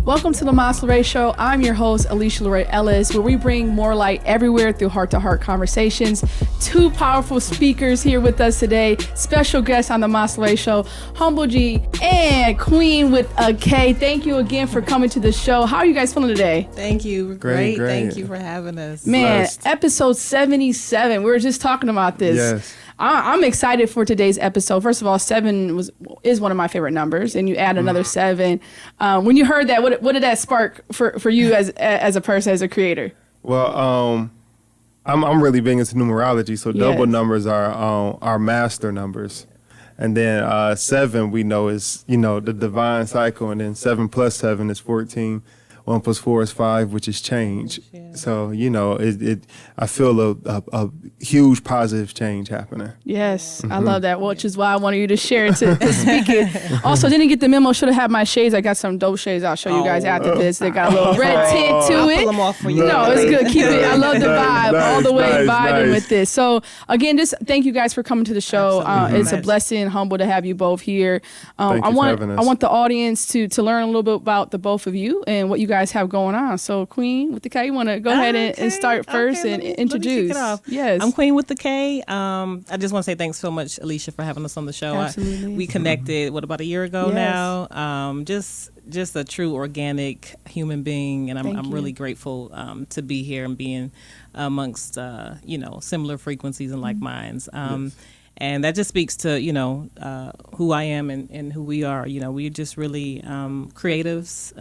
Welcome to the Maslow Show. I'm your host, Alysha Ellis, where we bring more light everywhere through heart-to-heart conversations. Two powerful speakers here with us today. Special guests on the Maslow Show, Humble G and Kween with a K. Thank you again for coming to the show. How are you guys feeling today? Thank you. Great. Thank you for having us. Man, blessed. Episode 77. We were just talking about this. Yes. I'm excited for today's episode. First of all, 7 is one of my favorite numbers, and you add another 7. When you heard that, what did that spark for you as a person, as a creator? Well, I'm really big into numerology, so double numbers are master numbers, and then 7 we know is the divine cycle, and then 7 plus 7 is 14. 1 plus 4 is 5, which is change. Yeah. So, I feel a huge positive change happening. Yes, I love that, which is why I wanted you to share it to speak it. Also, didn't get the memo, should have had my shades. I got some dope shades I'll show you guys after this. They got a little red tint to I'll it. pull them off for you. No, it's good. Keep it. I love the vibe, all the way vibing with this. So, again, just thank you guys for coming to the show. It's a blessing, humble to have you both here. Thank you for having us. I want the audience to learn a little bit about the both of you and what you guys have going on. So, Kween with the K, you want to go ahead and start first and introduce? Let me kick it off. Yes. I'm Kween with the K. I just want to say thanks so much, Alysha, for having us on the show. Absolutely. We connected, about a year ago now? Just a true organic human being, and I'm really grateful to be here and being amongst similar frequencies and like minds. And that just speaks to, who I am and who we are. We're just really creatives,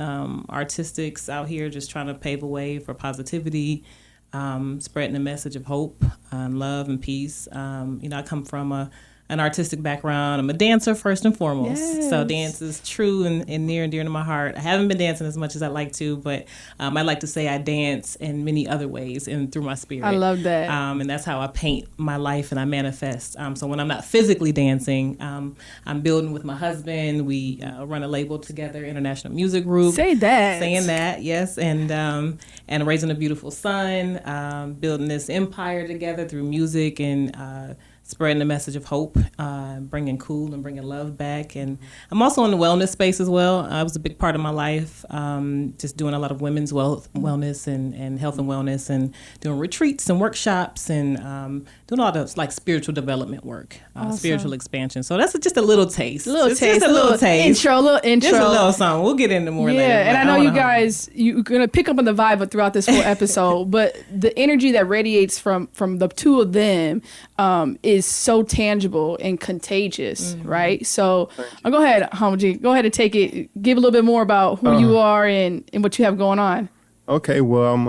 artistics out here just trying to pave a way for positivity, spreading a message of hope and love and peace. I come from an artistic background. I'm a dancer first and foremost. Yes. So dance is true and near and dear to my heart. I haven't been dancing as much as I'd like to, but I like to say I dance in many other ways and through my spirit. I love that. And that's how I paint my life and I manifest. So when I'm not physically dancing, I'm building with my husband. We run a label together, International Music Group. Say that. Saying that, yes. And raising a beautiful son, building this empire together through music and spreading the message of hope, bringing cool and bringing love back. And I'm also in the wellness space as well. It was a big part of my life, just doing a lot of women's wellness and health and wellness, and doing retreats and workshops and doing a lot of spiritual development work, spiritual expansion. So that's just a little taste. Just a little taste. Intro. Just a little something. We'll get into more later. Yeah, and I know you guys, you're going to pick up on the vibe throughout this whole episode, but the energy that radiates from the two of them is so tangible and contagious, right? So go ahead, Humble G. Go ahead and take it. Give a little bit more about who you are and what you have going on. Okay, well, I'm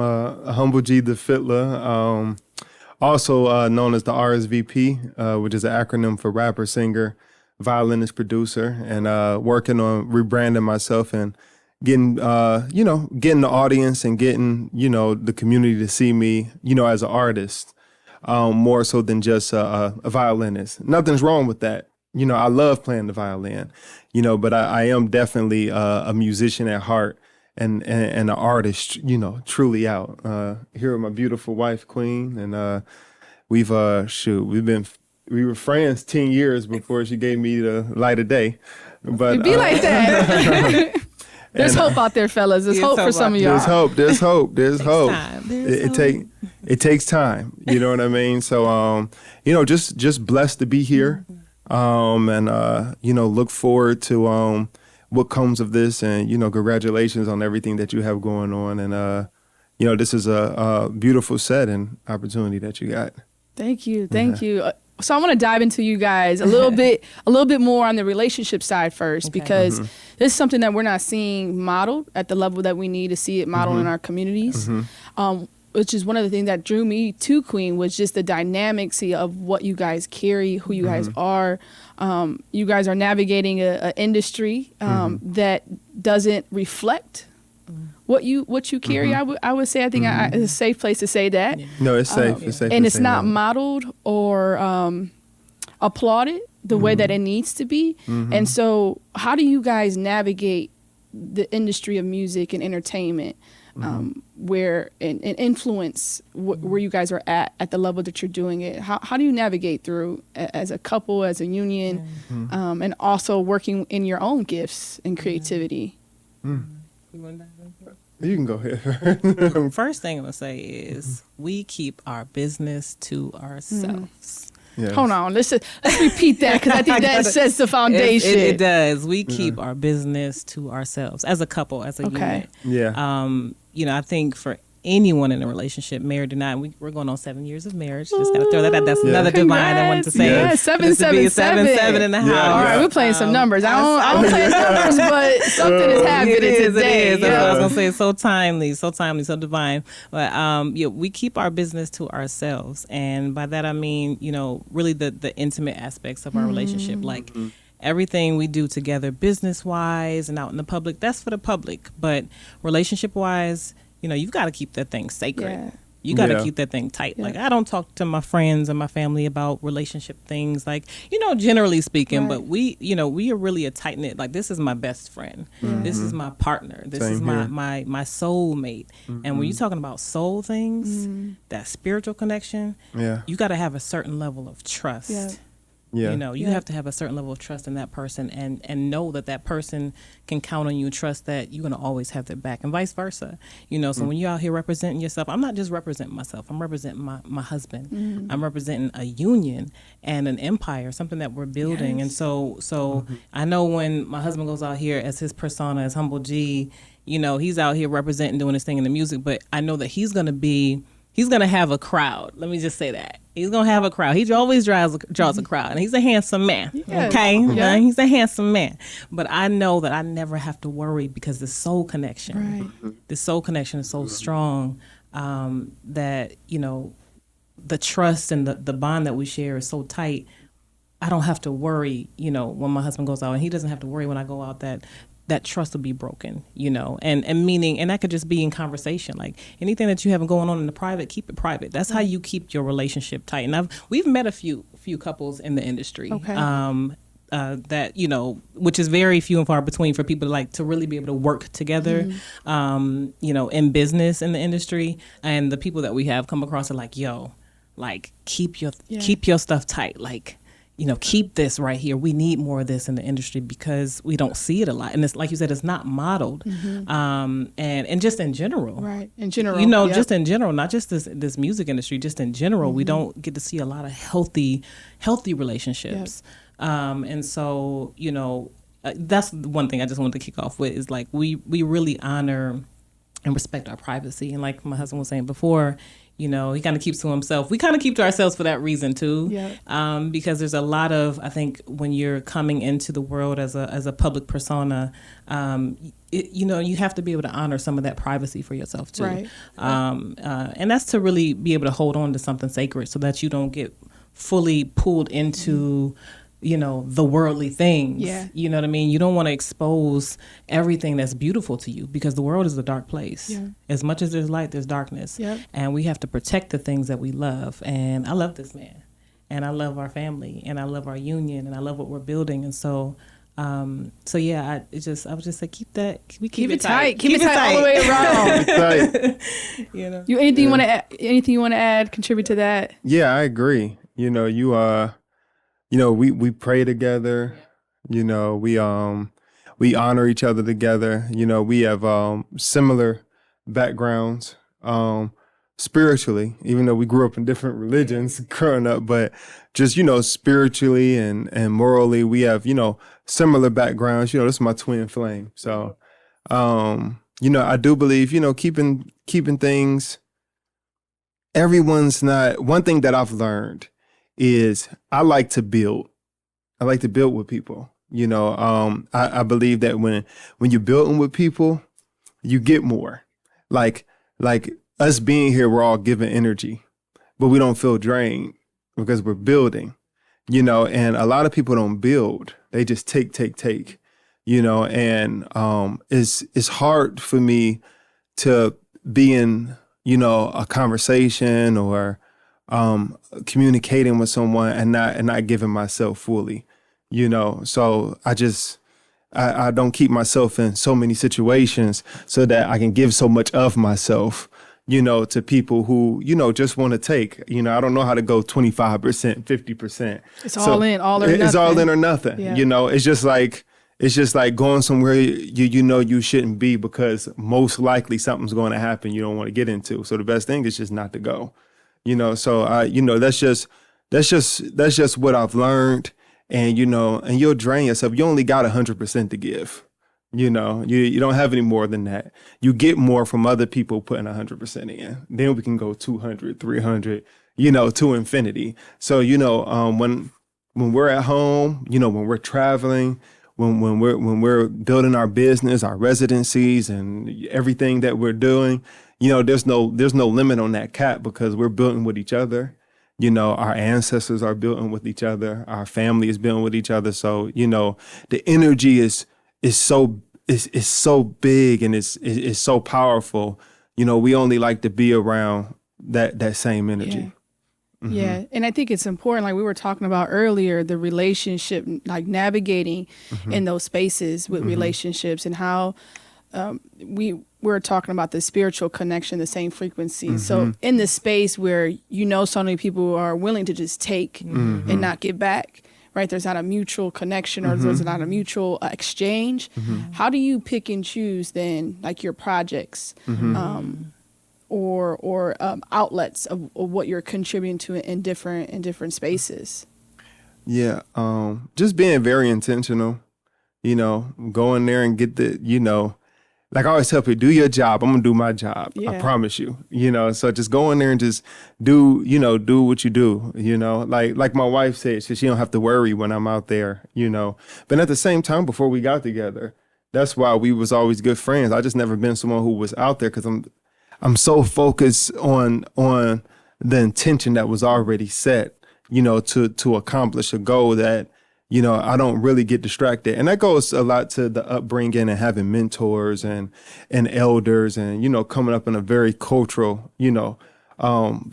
Humble G the Fiddla, also known as the RSVP, which is an acronym for rapper, singer, violinist, producer, and working on rebranding myself and getting the audience and getting, the community to see me, as an artist. More so than just a violinist. Nothing's wrong with that. I love playing the violin, but I am definitely a musician at heart and an artist, truly out. Here with my beautiful wife, Kween, and we were friends 10 years before she gave me the light of day. But It'd be like that. There's hope out there, fellas. There's hope for some of y'all. There's hope. It It takes time. You know what I mean? So, just blessed to be here, and look forward to what comes of this, and congratulations on everything that you have going on, and this is a beautiful set and opportunity that you got. Thank you. So I want to dive into you guys a little bit more on the relationship side first, because this is something that we're not seeing modeled at the level that we need to see it modeled in our communities. Which is one of the things that drew me to Kween, was just the dynamics of what you guys carry, who you guys are. You guys are navigating an industry that doesn't reflect what you carry. I would say, I think it's a safe place to say that. No, it's safe. It's safe. And it's not modeled or applauded the way that it needs to be. And so how do you guys navigate the industry of music and entertainment, where and influence where you guys are at the level that you're doing it? How do you navigate through as a couple, as a union, and also working in your own gifts and creativity? You can go ahead. First thing I'm going to say is we keep our business to ourselves. Yes. Hold on. Let's repeat that because I think that sets the foundation. It does. We keep our business to ourselves as a couple, as a unit. Yeah. I think for anyone in a relationship, married or not, we're going on 7 years of marriage. Just got to throw that out. That's another divine I wanted to say. Yeah, 777 in the house. All right, we're playing some numbers. I don't play numbers, but something is happening today. It is. I was going to say it's so timely, so divine. But we keep our business to ourselves. And by that I mean, really the intimate aspects of our relationship. Like everything we do together, business-wise and out in the public, that's for the public. But relationship-wise, you've got to keep that thing sacred. Yeah. You got to keep that thing tight. Yeah. Like, I don't talk to my friends and my family about relationship things, like, generally speaking, but we are really a tight knit. Like, this is my best friend. Mm-hmm. This is my partner. This is my soulmate. Mm-hmm. And when you're talking about soul things, that spiritual connection, you got to have a certain level of trust. Yeah. Yeah. You have to have a certain level of trust in that person and know that person can count on you, trust that you're going to always have their back, and vice versa. So when you're out here representing yourself, I'm not just representing myself. I'm representing my husband. Mm-hmm. I'm representing a union and an empire, something that we're building. Yes. And so I know when my husband goes out here as his persona, as Humble G, he's out here representing, doing his thing in the music, but I know that he's going to have a crowd. Let me just say that. He's going to have a crowd. He always draws a crowd. And he's a handsome man. Yes. Okay? Yeah. He's a handsome man. But I know that I never have to worry because the soul connection, the soul connection is so strong that, the trust and the bond that we share is so tight. I don't have to worry, when my husband goes out. And he doesn't have to worry when I go out that trust will be broken, and meaning, and that could just be in conversation. Like anything that you have going on in the private, keep it private. That's how you keep your relationship tight. And we've met a few couples in the industry, that, which is very few and far between for people to really be able to work together, in business, in the industry. And the people that we have come across are like, yo, like keep your stuff tight. Like, keep this right here. We need more of this in the industry because we don't see it a lot. And it's like you said, it's not modeled. Mm-hmm. And just in general. Right. In general. Just in general, not just this music industry, just in general, we don't get to see a lot of healthy relationships. Yep. And so, that's one thing I just wanted to kick off with is like, we really honor and respect our privacy. And like my husband was saying before, he kind of keeps to himself. We kind of keep to ourselves for that reason too, because there's a lot of, I think, when you're coming into the world as a public persona, you have to be able to honor some of that privacy for yourself too, right. And that's to really be able to hold on to something sacred so that you don't get fully pulled into the worldly things. Yeah. You know what I mean? You don't want to expose everything that's beautiful to you because the world is a dark place. Yeah. As much as there's light, there's darkness. Yep. And we have to protect the things that we love. And I love this man. And I love our family. And I love our union. And I love what we're building. And so, I would just say keep it tight. Keep it tight all the way around. Anything you want to add, contribute to that? Yeah, I agree. We pray together, we honor each other together. We have similar backgrounds spiritually, even though we grew up in different religions growing up, but just, spiritually and morally, we have, similar backgrounds. This is my twin flame. So, I do believe, keeping things, everyone's not, one thing that I've learned is I like to build. I like to build with people. I believe that when you're building with people, you get more. Like us being here, we're all giving energy, but we don't feel drained because we're building. And a lot of people don't build; they just take. And it's hard for me to be in a conversation or communicating with someone and not giving myself fully, so I don't keep myself in so many situations so that I can give so much of myself, to people who, just want to take, I don't know how to go 25%, 50%. It's all in, all or nothing. It's all in or nothing. Yeah. It's just like, it's just like going somewhere you know you shouldn't be, because most likely something's going to happen you don't want to get into. So the best thing is just not to go. So that's just what I've learned. And and you'll drain yourself. You only got 100% to give. You don't have any more than that. You get more from other people putting 100% in. Then we can go 200, 300, to infinity. So when we're at home, when we're traveling, when we're building our business, our residencies, and everything that we're doing, there's no limit on that cap, because we're building with each other. Our ancestors are building with each other. Our family is building with each other. So the energy is so big, and it's so powerful. We only like to be around that same energy. Yeah. Yeah. And I think it's important, like we were talking about earlier, the relationship, like navigating in those spaces with relationships, and how we're talking about the spiritual connection, the same frequency. So in this space where so many people are willing to just take and not give back, right? There's not a mutual connection, or there's not a mutual exchange. How do you pick and choose then, like your projects or outlets of what you're contributing to in different spaces? Yeah, just being very intentional. Going there and get like I always tell people, do your job. I'm gonna do my job. Yeah. I promise you. So just go in there and just do what you do. Like my wife said, she don't have to worry when I'm out there. But at the same time, before we got together, that's why we was always good friends. I just never been someone who was out there, because I'm so focused on the intention that was already set. To accomplish a goal that. I don't really get distracted. And that goes a lot to the upbringing and having mentors and elders and, coming up in a very cultural,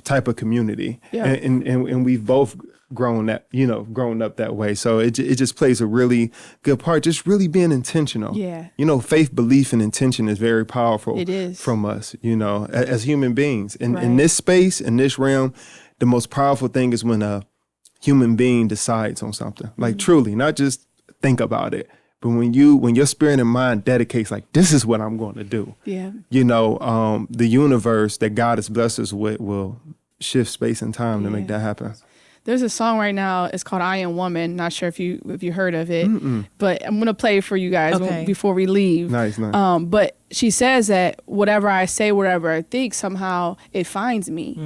type of community. Yeah. And we've both grown up that way. So it just plays a really good part, just really being intentional. Yeah. Faith, belief, and intention is very powerful. It is. From us, as human beings. In this space, in this realm, the most powerful thing is when a human being decides on something, like truly, not just think about it, but when your spirit and mind dedicates, like, this is what I'm going to do. Yeah. The universe that God has blessed us with will shift space and time to make that happen. There's a song right now. It's called "I Am Woman." Not sure if you heard of it, but I'm gonna play it for you guys before we leave. Nice. But she says that whatever I say, whatever I think, somehow it finds me.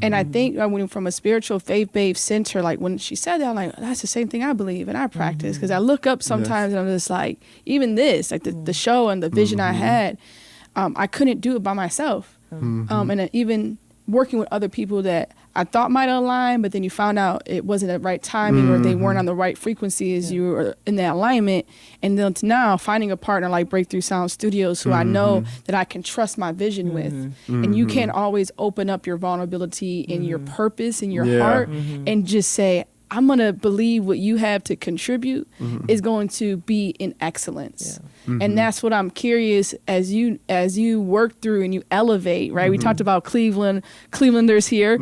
And I think when from a spiritual faith-based center, like when she said that, I'm like, that's the same thing I believe and I practice. Because I look up sometimes and I'm just like, even this, like the show and the vision I had, I couldn't do it by myself. And even working with other people that I thought might align, but then you found out it wasn't the right timing or they weren't on the right frequency as you were in that alignment. And then to now finding a partner like Breakthrough Sound Studios who I know that I can trust my vision with. And you can't always open up your vulnerability and your purpose in your heart and just say, I'm going to believe what you have to contribute is going to be in excellence. Yeah. And that's what I'm curious as you work through and you elevate, right? We talked about Clevelanders here,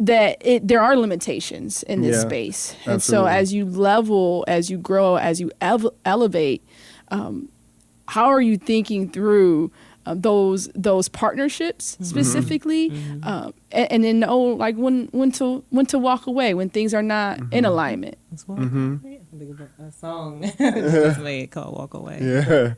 that there are limitations in this space. Absolutely. And so as you level, as you grow, as you elevate, how are you thinking through those partnerships specifically, and then know like when to walk away when things are not in alignment. That's why I think of a song just made called "Walk Away." Yeah.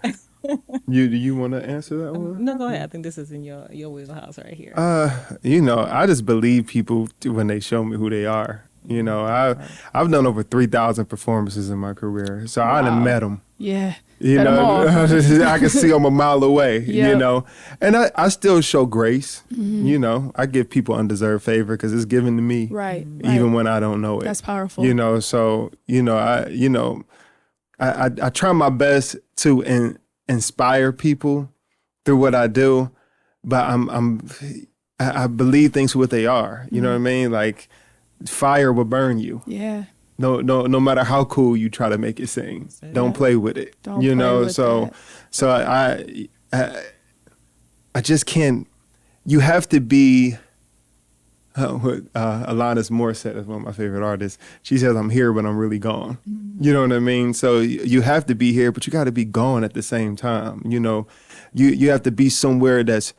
Do you want to answer that one? No, go ahead. I think this is in your wheelhouse right here. I just believe people when they show me who they are. I've done over 3,000 performances in my career, so I done met them. Yeah. I can see them a mile away, and I still show grace. I give people undeserved favor because it's given to me, right? Even when I don't know it. That's powerful. So I try my best to inspire people through what I do, but I believe things for what they are. You know what I mean? Like fire will burn you. Yeah. No matter how cool you try to make it seem, don't play with it. Don't play with that. So I just can't. You have to be. Alanis Morissette is one of my favorite artists. She says, "I'm here, but I'm really gone." You know what I mean? So you have to be here, but you got to be gone at the same time. You know, you have to be somewhere that's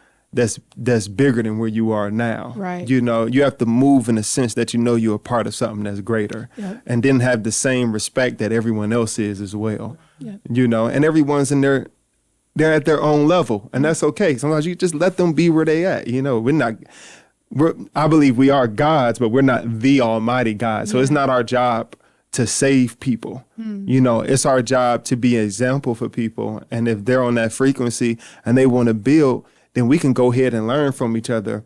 bigger than where you are now. Right. You know, you have to move in a sense that you know you're a part of something that's greater, and then have the same respect that everyone else is as well. Yep. You know, and everyone's they're at their own level, and that's okay. Sometimes you just let them be where they at. You know, I believe we are gods, but we're not the almighty God. So it's not our job to save people. You know, it's our job to be an example for people. And if they're on that frequency and they want to build, then we can go ahead and learn from each other.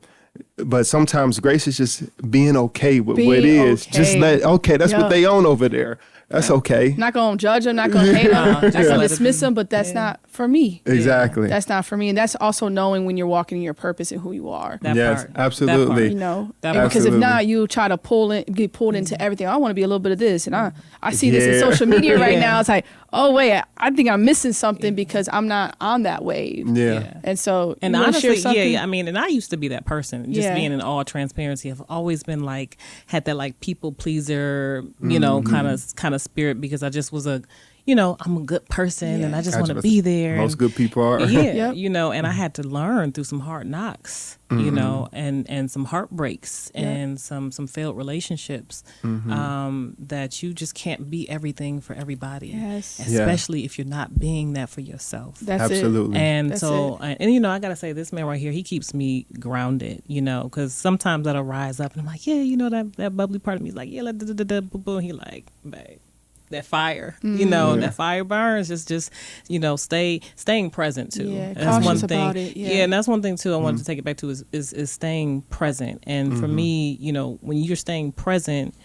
But sometimes grace is just being okay with what it is. Okay. Just that's what they own over there. That's okay. Not going to judge them, not going to hate them, not going to dismiss them, but that's not for me. Exactly. That's not for me. And that's also knowing when you're walking in your purpose and who you are. Yes, absolutely. You know, because if not, you try to get pulled into everything. I want to be a little bit of this. And I see this in social media right now. It's like, oh, wait, I think I'm missing something because I'm not on that wave. Yeah. And so, and honestly, I mean, and I used to be that person, just being in all transparency. I've always been had that people pleaser, you know, kind of spirit, because I just was I'm a good person and I just want to be there. Most good people are. Yeah, you know, and I had to learn through some hard knocks, you know, and some heartbreaks and some failed relationships, that you just can't be everything for everybody. Yes. Especially if you're not being that for yourself. That's absolutely. And and you know, I got to say, this man right here, he keeps me grounded, you know, because sometimes that'll rise up and I'm like, yeah, you know, that bubbly part of me is like, yeah, boom. He like, babe, that fire, you know, that fire burns. Just you know, staying present too. Yeah, that's one thing. About it, and that's one thing too. I wanted to take it back to is staying present. And for me, you know, when you're staying present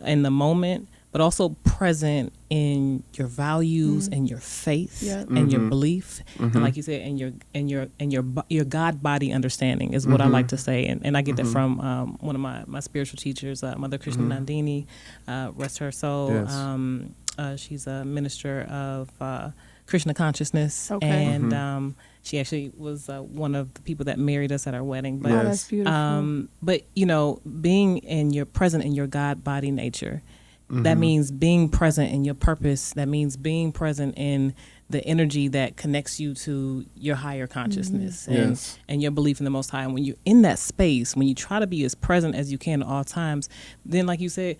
in the moment, but also present in your values and your faith and your belief, and like you said, and your God body understanding is what I like to say, and I get that from one of my spiritual teachers, Mother Krishna Nandini, rest her soul. Yes. She's a minister of Krishna consciousness, and she actually was one of the people that married us at our wedding. But, that's beautiful. But you know, being present in your God body nature. That means being present in your purpose. That means being present in the energy that connects you to your higher consciousness and your belief in the Most High. And when you're in that space, when you try to be as present as you can at all times, then like you said,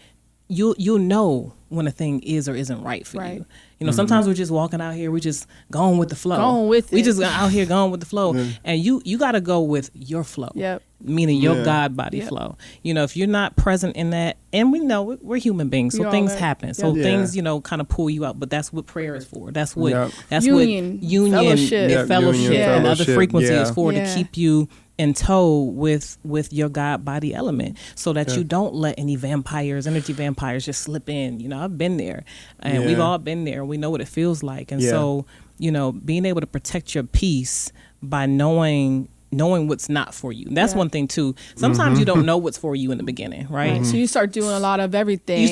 you'll know when a thing is or isn't right for you. You know, sometimes we're just walking out here, we're just going with the flow. We just out here going with the flow. And you got to go with your flow. Yep. Meaning your God body flow. You know, if you're not present in that, and we know we're human beings, so things happen. So things, you know, kind of pull you out. But that's what prayer is for. That's what union, fellowship, and other frequency is for, to keep you in tow with your God body element, so that you don't let any energy vampires just slip in. You know, I've been there, and we've all been there. We know what it feels like. And so, you know, being able to protect your peace by knowing what's not for you. That's one thing too. Sometimes you don't know what's for you in the beginning, right? So you start doing a lot of everything.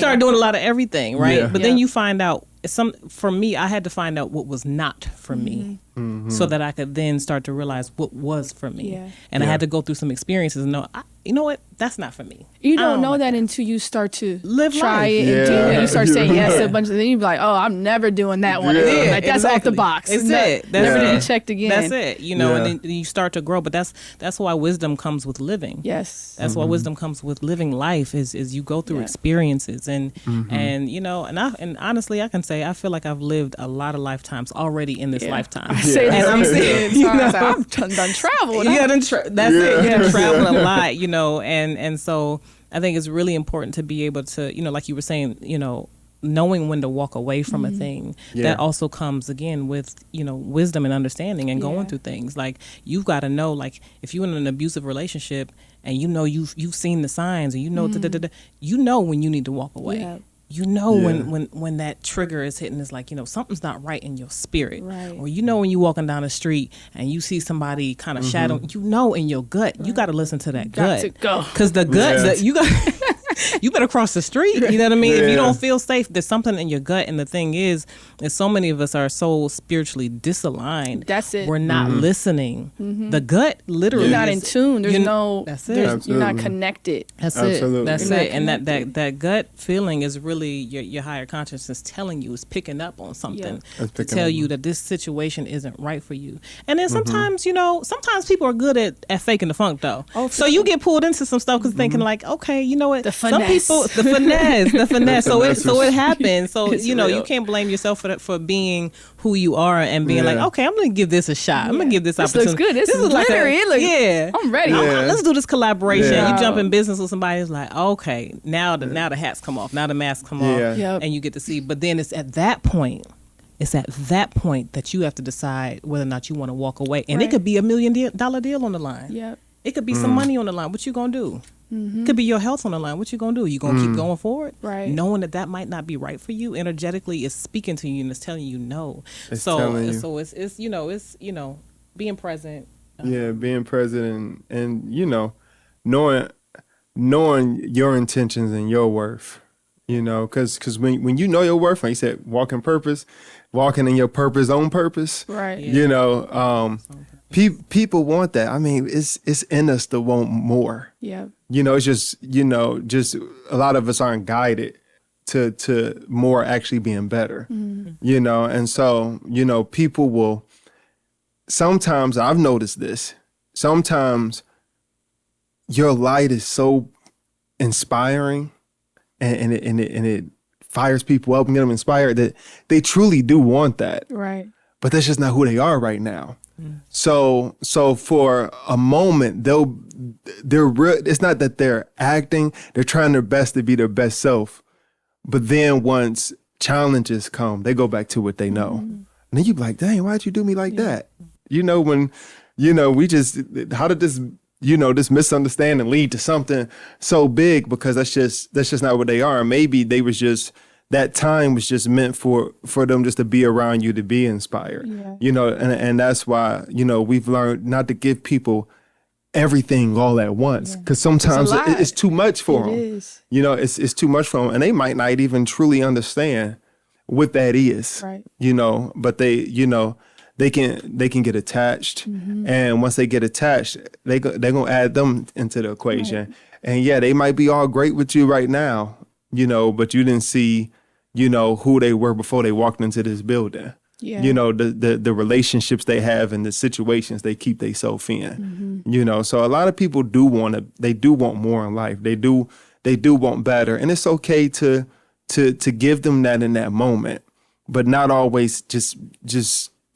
Right? But then you find out for me, I had to find out what was not for me, so that I could then start to realize what was for me. And I had to go through some experiences and know, you know what, that's not for me. You don't know that until you start to try life. it and do it. You start saying yes to a bunch of things. You be like, oh, I'm never doing that one again. Like, that's off the box. That's it. Never to be checked again. That's it. You know, and then you start to grow. But that's why wisdom comes with living. Yes. That's why wisdom comes with living life is you go through experiences and you know, and honestly, I can say I feel like I've lived a lot of lifetimes already in this lifetime. I say that. I'm saying, you know, I've done travel. That's it. You done traveled a lot, you know, and so I think it's really important to be able to, you know, like you were saying, you know, knowing when to walk away from a thing. That also comes again with, you know, wisdom and understanding and going through things. Like, you've got to know, like, if you're in an abusive relationship and you know you've seen the signs and you know you know when you need to walk away. You know when that trigger is hitting, it's like, you know, something's not right in your spirit. Or you know when you're walking down the street and you see somebody kind of shadowing, you know in your gut, you got to listen to that gut. Got to go. Because the gut, you got you better cross the street. You know what I mean? If you don't feel safe, there's something in your gut. And the thing is so many of us are so spiritually disaligned. That's it. We're not listening. The gut literally. You're not in tune. There's no. That's it. You're not connected. That's Absolutely. it. That's You're it. And connected. that gut feeling is really your higher consciousness telling you, is picking up on something to tell you that this situation isn't right for you. And then sometimes, sometimes people are good at faking the funk though. Oh, so you get pulled into some stuff because thinking like, okay, you know what? The finesse. Some people, the finesse. So it happens. So you can't blame yourself for being who you are and being like, okay, I'm gonna give this a shot. I'm gonna give this opportunity. Looks good. This is like I'm ready. Let's do this collaboration. Yeah. You jump in business with somebody who's like, okay, now the hats come off, now the masks come off, and you get to see. But then it's at that point that you have to decide whether or not you want to walk away. And it could be $1 million deal on the line. Yep. It could be some money on the line. What you gonna do? It could be your health on the line. What you gonna do? You gonna keep going forward, right? Knowing that might not be right for you energetically is speaking to you and it's telling you no. It's being present. Being present and knowing your intentions and your worth. Because when you know your worth, like you said, walking in your purpose on purpose. Right. People want that. I mean, it's in us to want more. Yeah. It's just a lot of us aren't guided to more actually being better. And so, people will, sometimes I've noticed this, sometimes your light is so inspiring and it fires people up and get them inspired that they truly do want that. Right. But that's just not who they are right now. So for a moment, it's not that they're acting, they're trying their best to be their best self. But then once challenges come, they go back to what they know. And then you be like, dang, why'd you do me like that? When, how did this, this misunderstanding lead to something so big? Because that's just not what they are. And maybe they was just, that time was just meant for them just to be around you, to be inspired, and that's why, we've learned not to give people everything all at once, because sometimes it's too much for them. Is. It's too much for them, and they might not even truly understand what that is, right. But they can get attached, and once they get attached, they're gonna add them into the equation, right. And they might be all great with you right now, but you didn't see who they were before they walked into this building. Yeah. The relationships they have and the situations they keep themselves in. So a lot of people do want more in life. They do want better. And it's okay to give them that in that moment, but not always just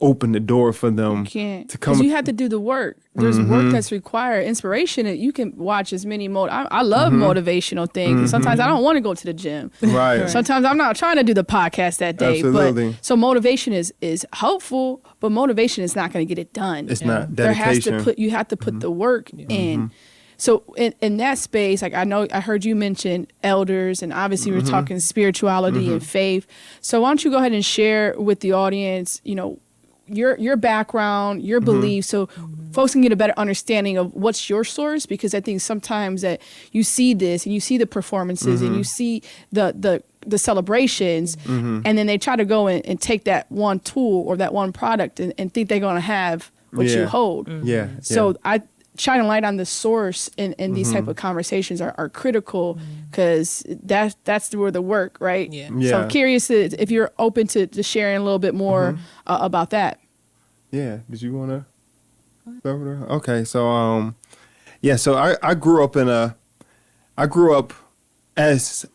open the door for them to come. Because you have to do the work. There's work that's required. Inspiration, you can watch as many I love motivational things. Sometimes I don't want to go to the gym. Right. Sometimes I'm not trying to do the podcast that day. Absolutely. But so motivation is helpful, but motivation is not going to get it done. It's not dedication. You have to put the work in. So in that space, like I heard you mention elders, and obviously we're talking spirituality and faith. So why don't you go ahead and share with the audience, your background, your beliefs, so folks can get a better understanding of what's your source, because I think sometimes that you see this and you see the performances and you see the celebrations, and then they try to go and take that one tool or that one product and think they're going to have what you hold. So I shining light on the source in these type of conversations are critical, because that's where the work, right? So I'm curious if you're open to sharing a little bit more about that. Yeah. Did you want to start with her? Okay. So, so I grew up as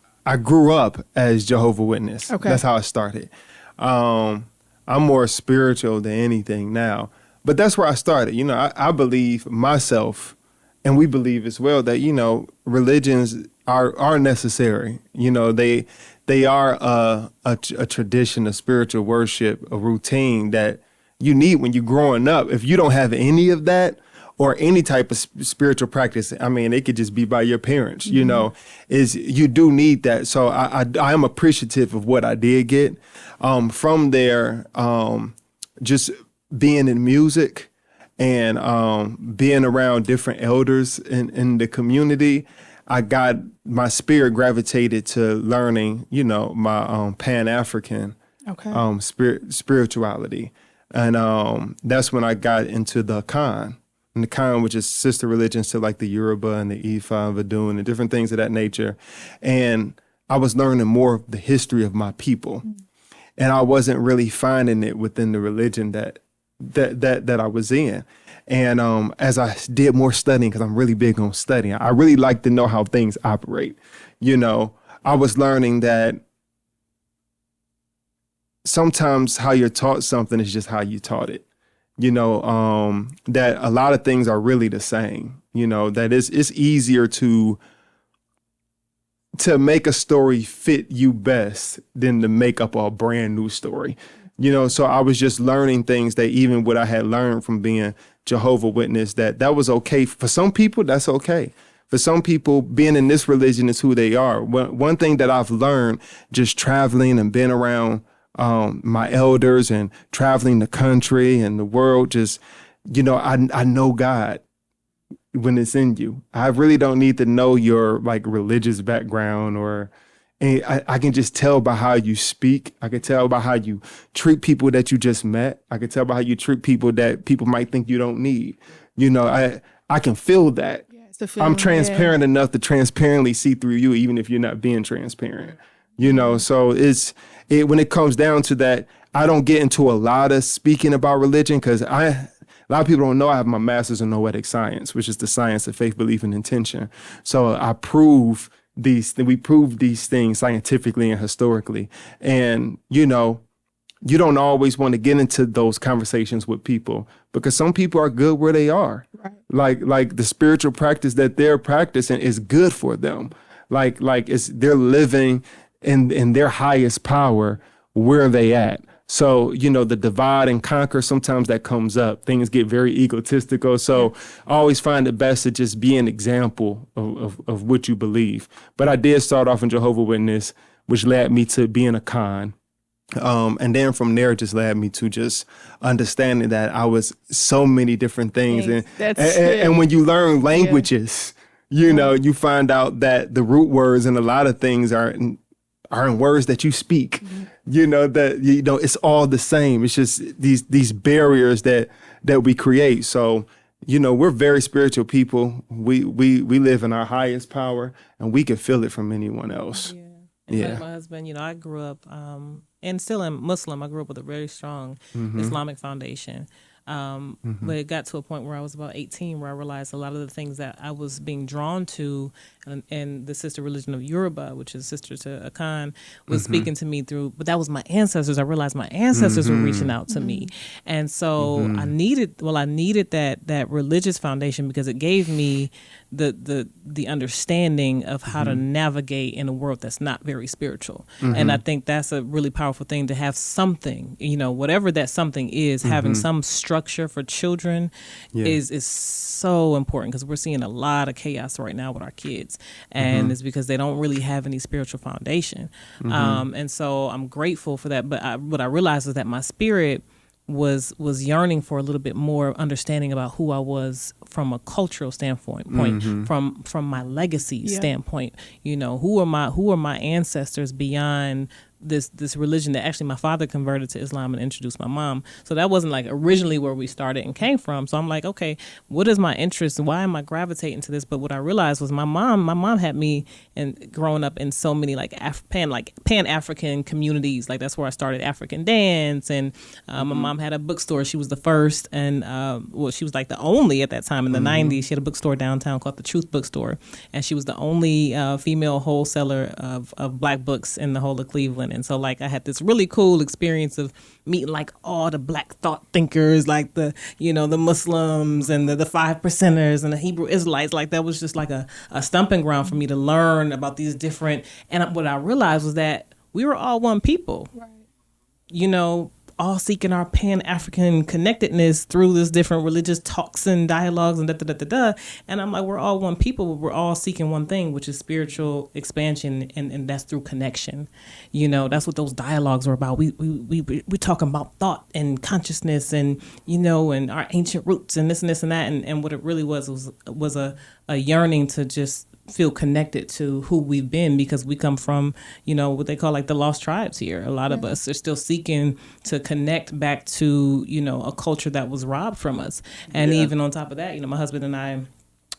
Jehovah's Witness. Okay. That's how I started. I'm more spiritual than anything now. But that's where I started. I believe myself, and we believe as well that, religions are necessary. They are a tradition, a spiritual worship, a routine that you need when you're growing up. If you don't have any of that or any type of spiritual practice, I mean, it could just be by your parents, you do need that. So I am appreciative of what I did get. From there, just being in music and being around different elders in the community, my spirit gravitated to learning, my Pan-African spirituality. And that's when I got into the Akan. And the Akan, which is sister religions to like the Yoruba and the Ifa and Vodun and different things of that nature. And I was learning more of the history of my people. And I wasn't really finding it within the religion that I was in. And as I did more studying, because I'm really big on studying, I really like to know how things operate. I was learning that sometimes how you're taught something is just how you taught it. That a lot of things are really the same. That it's easier to make a story fit you best than to make up a brand new story. So I was just learning things that even what I had learned from being Jehovah's Witness, that was okay. For some people, that's okay. For some people, being in this religion is who they are. One thing that I've learned just traveling and being around my elders and traveling the country and the world, just, I know God when it's in you. I really don't need to know your like religious background and I can just tell by how you speak. I can tell by how you treat people that you just met. I can tell by how you treat people that people might think you don't need. I can feel that. Yeah, I'm transparent enough to transparently see through you, even if you're not being transparent. So when it comes down to that, I don't get into a lot of speaking about religion because a lot of people don't know I have my master's in noetic science, which is the science of faith, belief, and intention. So we prove these things scientifically and historically. And, you don't always want to get into those conversations with people because some people are good where they are. Right. Like the spiritual practice that they're practicing is good for them. Like they're living in their highest power where they at. So, the divide and conquer, sometimes that comes up. Things get very egotistical. So I always find it best to just be an example of what you believe. But I did start off in Jehovah's Witness, which led me to being a con. And then from there, it just led me to just understanding that I was so many different things. And when you learn languages, you find out that the root words and a lot of things are in words that you speak. It's all the same. It's just these barriers that we create. So, we're very spiritual people. We live in our highest power and we can feel it from anyone else. Yeah. Like my husband, I grew up, and still am Muslim. I grew up with a very strong Islamic foundation. But it got to a point where I was about 18 where I realized a lot of the things that I was being drawn to and the sister religion of Yoruba, which is sister to Akan, was speaking to me through, but that was my ancestors. I realized my ancestors were reaching out to me. And so I needed that religious foundation because it gave me the understanding of how to navigate in a world that's not very spiritual. And I think that's a really powerful thing to have something, whatever that something is, having some structure for children is so important because we're seeing a lot of chaos right now with our kids. And it's because they don't really have any spiritual foundation. And so I'm grateful for that. But what I realized is that my spirit was yearning for a little bit more understanding about who I was from a cultural standpoint, from my legacy standpoint. Who are my ancestors beyond this religion that actually my father converted to Islam and introduced my mom. So that wasn't like originally where we started and came from. So I'm like, okay, what is my interest and why am I gravitating to this? But what I realized was my mom had me and growing up in so many like Pan-African communities. Like that's where I started African dance. And my mom had a bookstore. She was the first and she was like the only at that time in the 90s. She had a bookstore downtown called the Truth Bookstore. And she was the only female wholesaler of black books in the whole of Cleveland. And so like I had this really cool experience of meeting like all the black thought thinkers, like the Muslims and the 5%ers and the Hebrew Israelites. Like that was just like a stumping ground for me to learn about these different. And what I realized was that we were all one people, right. All seeking our Pan-African connectedness through this different religious talks and dialogues and da-da-da-da-da. And I'm like, we're all one people, but we're all seeking one thing, which is spiritual expansion, and that's through connection. That's what those dialogues are about. We talking about thought and consciousness and, and our ancient roots and this and that. And what it really was a yearning to just feel connected to who we've been, because we come from, what they call like the lost tribes here. A lot of us are still seeking to connect back to, a culture that was robbed from us. And even on top of that, my husband and I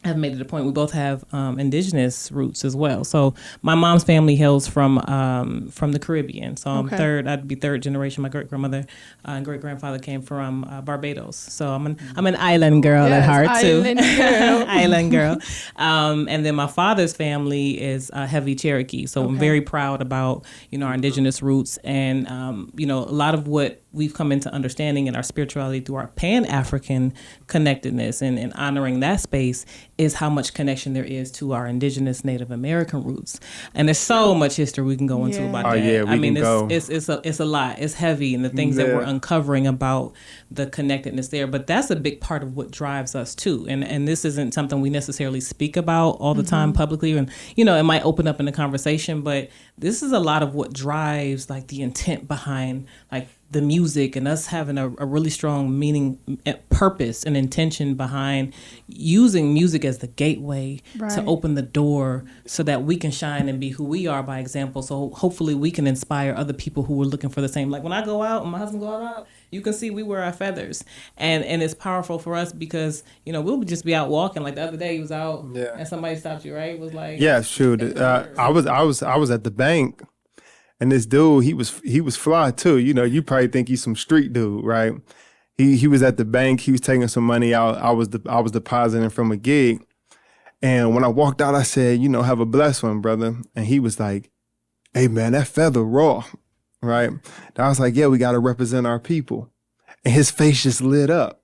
have made it a point. We both have indigenous roots as well. So my mom's family hails from the Caribbean. So I'd be third generation. My great grandmother and great grandfather came from Barbados. So I'm an island girl at heart too. Island girl. And then my father's family is heavy Cherokee. So I'm very proud about our indigenous roots, and a lot of what we've come into understanding in our spirituality through our Pan-African connectedness and honoring that space is how much connection there is to our indigenous Native American roots. And there's so much history we can go into about that. It's a lot. It's heavy, and the things that we're uncovering about the connectedness there. But that's a big part of what drives us too. And this isn't something we necessarily speak about all the time publicly. And, it might open up in a conversation, but this is a lot of what drives like the intent behind like the music, and us having a really strong meaning, purpose, and intention behind using music as the gateway to open the door so that we can shine and be who we are by example. So hopefully we can inspire other people who are looking for the same. Like when I go out and my husband goes out, you can see we wear our feathers, and it's powerful for us because we'll just be out walking. Like the other day, he was out and somebody stopped you, right? It was like, yeah, shoot. I was at the bank. And this dude, he was fly too. You probably think he's some street dude, right? He was at the bank. He was taking some money out. I was depositing from a gig. And when I walked out, I said, have a blessed one, brother. And he was like, hey, man, that feather raw, right? And I was like, yeah, we got to represent our people. And his face just lit up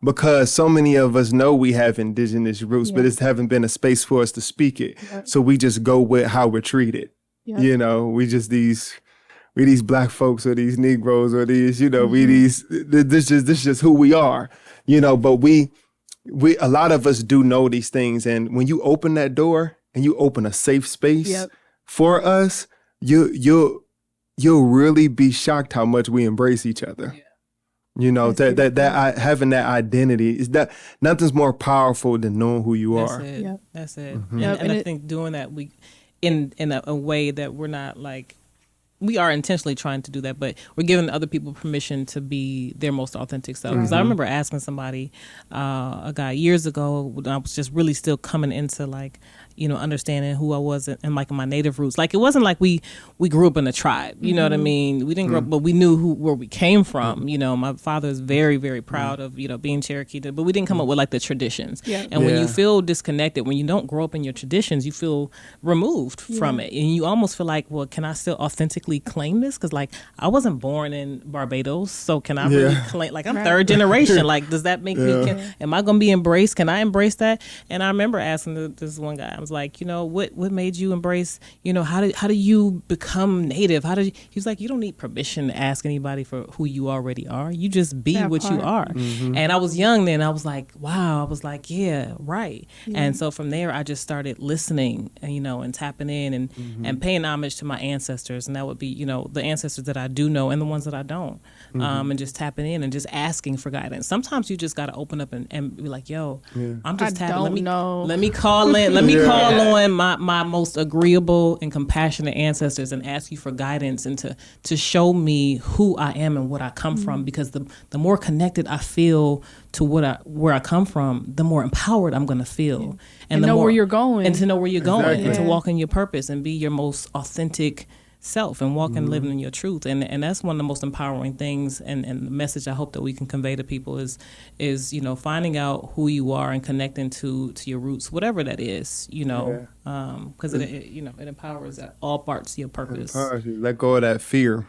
because so many of us know we have indigenous roots, but it haven't been a space for us to speak it. Yep. So we just go with how we're treated. Yep. We just these black folks or these Negroes or these, this is just who we are, but we a lot of us do know these things. And when you open that door and you open a safe space for us, you'll really be shocked how much we embrace each other. That having that identity is that nothing's more powerful than knowing who you are. That's it. Mm-hmm. And I think doing that, in a way that we're not like, we are intentionally trying to do that, but we're giving other people permission to be their most authentic self. Because I remember asking somebody, a guy years ago, when I was just really still coming into like, understanding who I was and like my native roots. Like it wasn't like we grew up in a tribe, you know what I mean? We didn't grow up, but we knew where we came from. My father is very, very proud of, being Cherokee, but we didn't come up with like the traditions. And when you feel disconnected, when you don't grow up in your traditions, you feel removed from it. And you almost feel like, well, can I still authentically claim this? Because like I wasn't born in Barbados, so can I really claim, like I'm third generation, like does that make me, am I going to be embraced? Can I embrace that? And I remember asking this one guy, I was like, what made you embrace, how do you become native? He was like, you don't need permission to ask anybody for who you already are. You just be what you are. Mm-hmm. And I was young then. I was like, wow. I was like, yeah, right. Yeah. And so from there, I just started listening, and tapping in and paying homage to my ancestors. And that would be, the ancestors that I do know and the ones that I don't. And just tapping in and just asking for guidance. Sometimes you just got to open up and be like, yo, I'm just tapping. Let me call in. Let me call on my most agreeable and compassionate ancestors and ask you for guidance and to show me who I am and what I come from. Because the more connected I feel to where I come from, the more empowered I'm going to feel. And know where you're going. And to know where you're going and to walk in your purpose and be your most authentic self and walk and live in your truth. And that's one of the most empowering things. And the message I hope that we can convey to people is finding out who you are and connecting to your roots, whatever that is, because it empowers all parts of your purpose. Let go of that fear.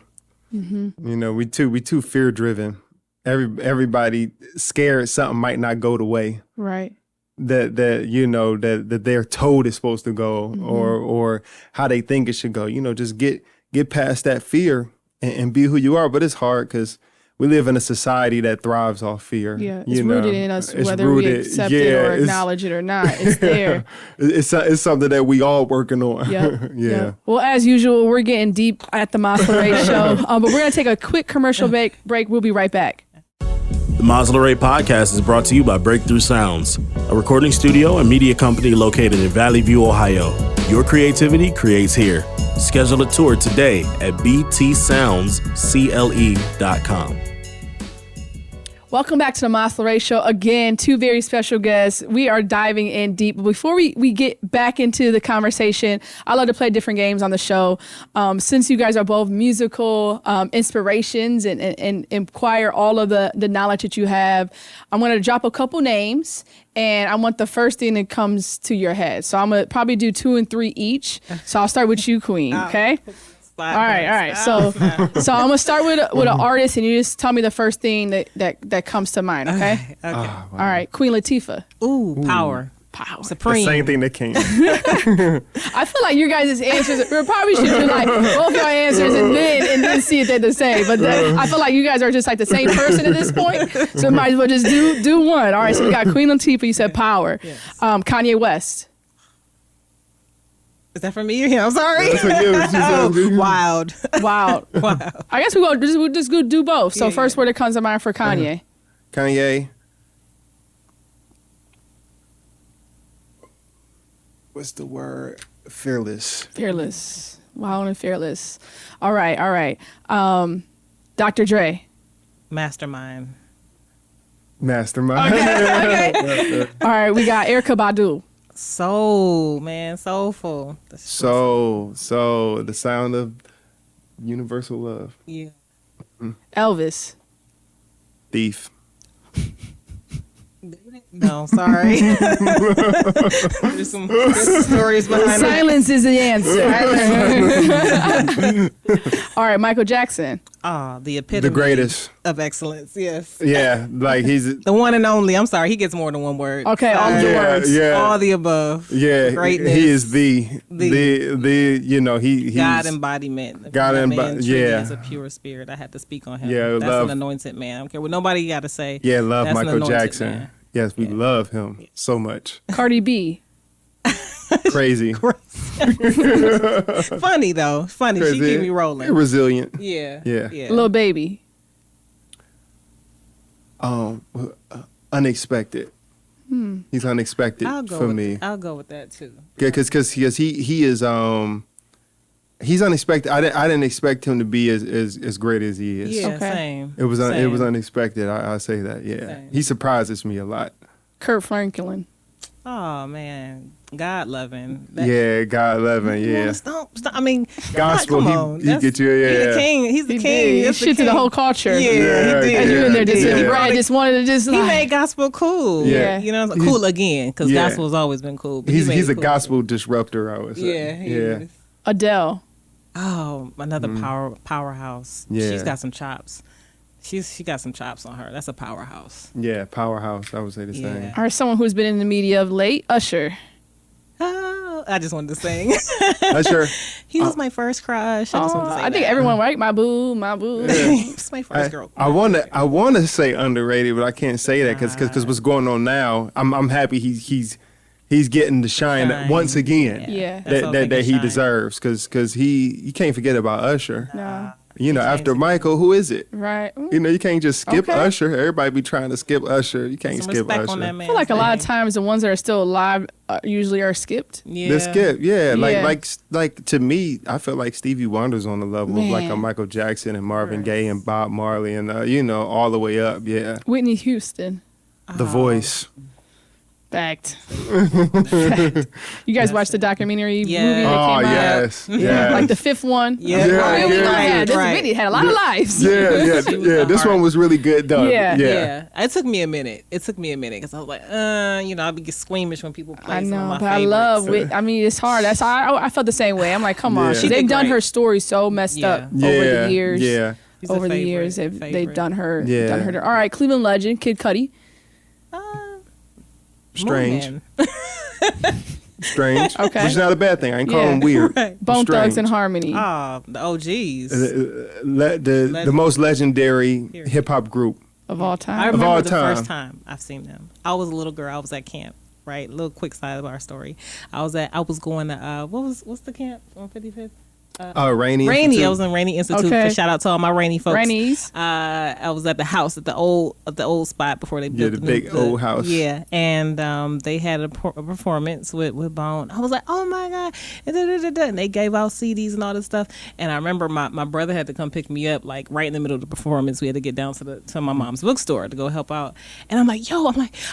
Mm-hmm. We too fear driven. Everybody scared something might not go the way. Right. That they're told it's supposed to go, or how they think it should go. Just get past that fear and be who you are. But it's hard because we live in a society that thrives off fear. Yeah, it's rooted in us, whether we accept it or acknowledge it or not. It's there. It's something that we all working on. Yeah. Well, as usual, we're getting deep at the Masquerade Show, but we're gonna take a quick commercial break. We'll be right back. Masla Ray Podcast is brought to you by Breakthrough Sounds, a recording studio and media company located in Valley View, Ohio. Your creativity creates here. Schedule a tour today at btsoundscle.com. Welcome back to the Masla Ray Show. Again, two very special guests. We are diving in deep. Before we get back into the conversation, I love to play different games on the show. Since you guys are both musical inspirations and acquire all of the knowledge that you have, I'm going to drop a couple names, and I want the first thing that comes to your head. So I'm going to probably do 2 and 3 each. So I'll start with you, Kween, okay? All right. So I'm gonna start with an artist, and you just tell me the first thing that comes to mind. Okay. Okay. All right. Queen Latifah. Ooh, power. Supreme. The same thing that came. I feel like your guys' answers. We probably should do like both your answers and then see if they're the same. But I feel like you guys are just like the same person at this point. So might as well just do one. All right. So we got Queen Latifah. You said power. Yes. Kanye West. Is that for me or him? I'm sorry. Wild. I guess we'll just go do both. So first word that comes to mind for Kanye. Kanye. What's the word? Fearless. Wild and fearless. All right. Dr. Dre. Mastermind. Okay. All right, we got Erykah Badu. Soulful. So the sound of universal love. Yeah. Elvis. Thief. No, sorry. There's some stories behind it. Silence is the answer. All right, Michael Jackson. The epitome. The greatest. Of excellence, yes. Yeah, like he's... the one and only. I'm sorry, he gets more than one word. Okay, all the words. Yeah. All the above. Yeah, greatness. He is the you know, he's... God embodiment. God embodiment, yeah. He's a pure spirit. I had to speak on him. Yeah, that's an anointed man. I don't care what nobody got to say. Yeah, love that's Michael Jackson. Man. Yes, we love him so much. Cardi B. Crazy. Funny though. Crazy. She keep me rolling. Resilient. Yeah. Lil Baby. Unexpected. He's unexpected for me. I'll go with that too. Yeah, because he is he's unexpected. I didn't expect him to be as great as he is. Yeah, same. It was unexpected. I say that. Yeah, same. He surprises me a lot. Kurt Franklin. Oh man, God loving. God loving. Yeah. Stop. I mean, gospel. God, he get you. Yeah. He's the king. He's the king. He shit to the whole culture. Yeah, he did. And you in there just wanted to just. He made gospel cool. Yeah. You know, cool again because gospel's always been cool. But he's a cool gospel disruptor. I would say. Yeah. Adele. Oh, another powerhouse. Yeah. She's got some chops. She got some chops on her. That's a powerhouse. Yeah, powerhouse. I would say the same. Or someone who's been in the media of late, Usher. Oh, I just wanted to sing. Usher. He was my first crush. I think everyone right. My boo. Yeah. It's my first girl. I want to say underrated, but I can't say that because what's going on now. I'm happy he's getting the shine once again. Yeah. That he deserves because you can't forget about Usher. No. You know, after Michael, who is it? Right. You know, you can't just skip Usher. Everybody be trying to skip Usher. You can't skip Usher. On that man. I feel like a lot of times the ones that are still alive usually are skipped. Yeah. They're skipped. Yeah. Like to me, I feel like Stevie Wonder's on the level of like a Michael Jackson and Marvin Gaye and Bob Marley and all the way up. Yeah. Whitney Houston. The Voice. Fact. You guys watched the documentary movie that came out? Yes. Yeah. Like the fifth one. Yeah. This Whitney had a lot of lives. Yeah. This one was really good done. Yeah. It took me a minute because I was like, I'd be squeamish when people play some of my favorites. I love it. I mean, it's hard. That's how I felt the same way. I'm like, come on. They've done her story so messed up over the years. Yeah. Over the years, they've done her. All right, Cleveland legend, Kid Cudi. Strange. Strange. Okay. Which is not a bad thing. I ain't calling him weird. Right. Bone Thugs and Harmony. The OGs. The most legendary hip hop group of all time. I remember the first time I've seen them. I was a little girl. I was at camp. Right. A little quick side of our story. I was going to what's the camp on 55th? Rainy Rainy. Institute. I was in Rainy Institute. Okay. Shout out to all my Rainy folks. Rainies. I was at the house at the old spot before they built the big old house. Yeah, and they had a performance with Bone. I was like, oh my god, and they gave out CDs and all this stuff. And I remember my brother had to come pick me up like right in the middle of the performance. We had to get down to my mom's bookstore to go help out. And I'm like,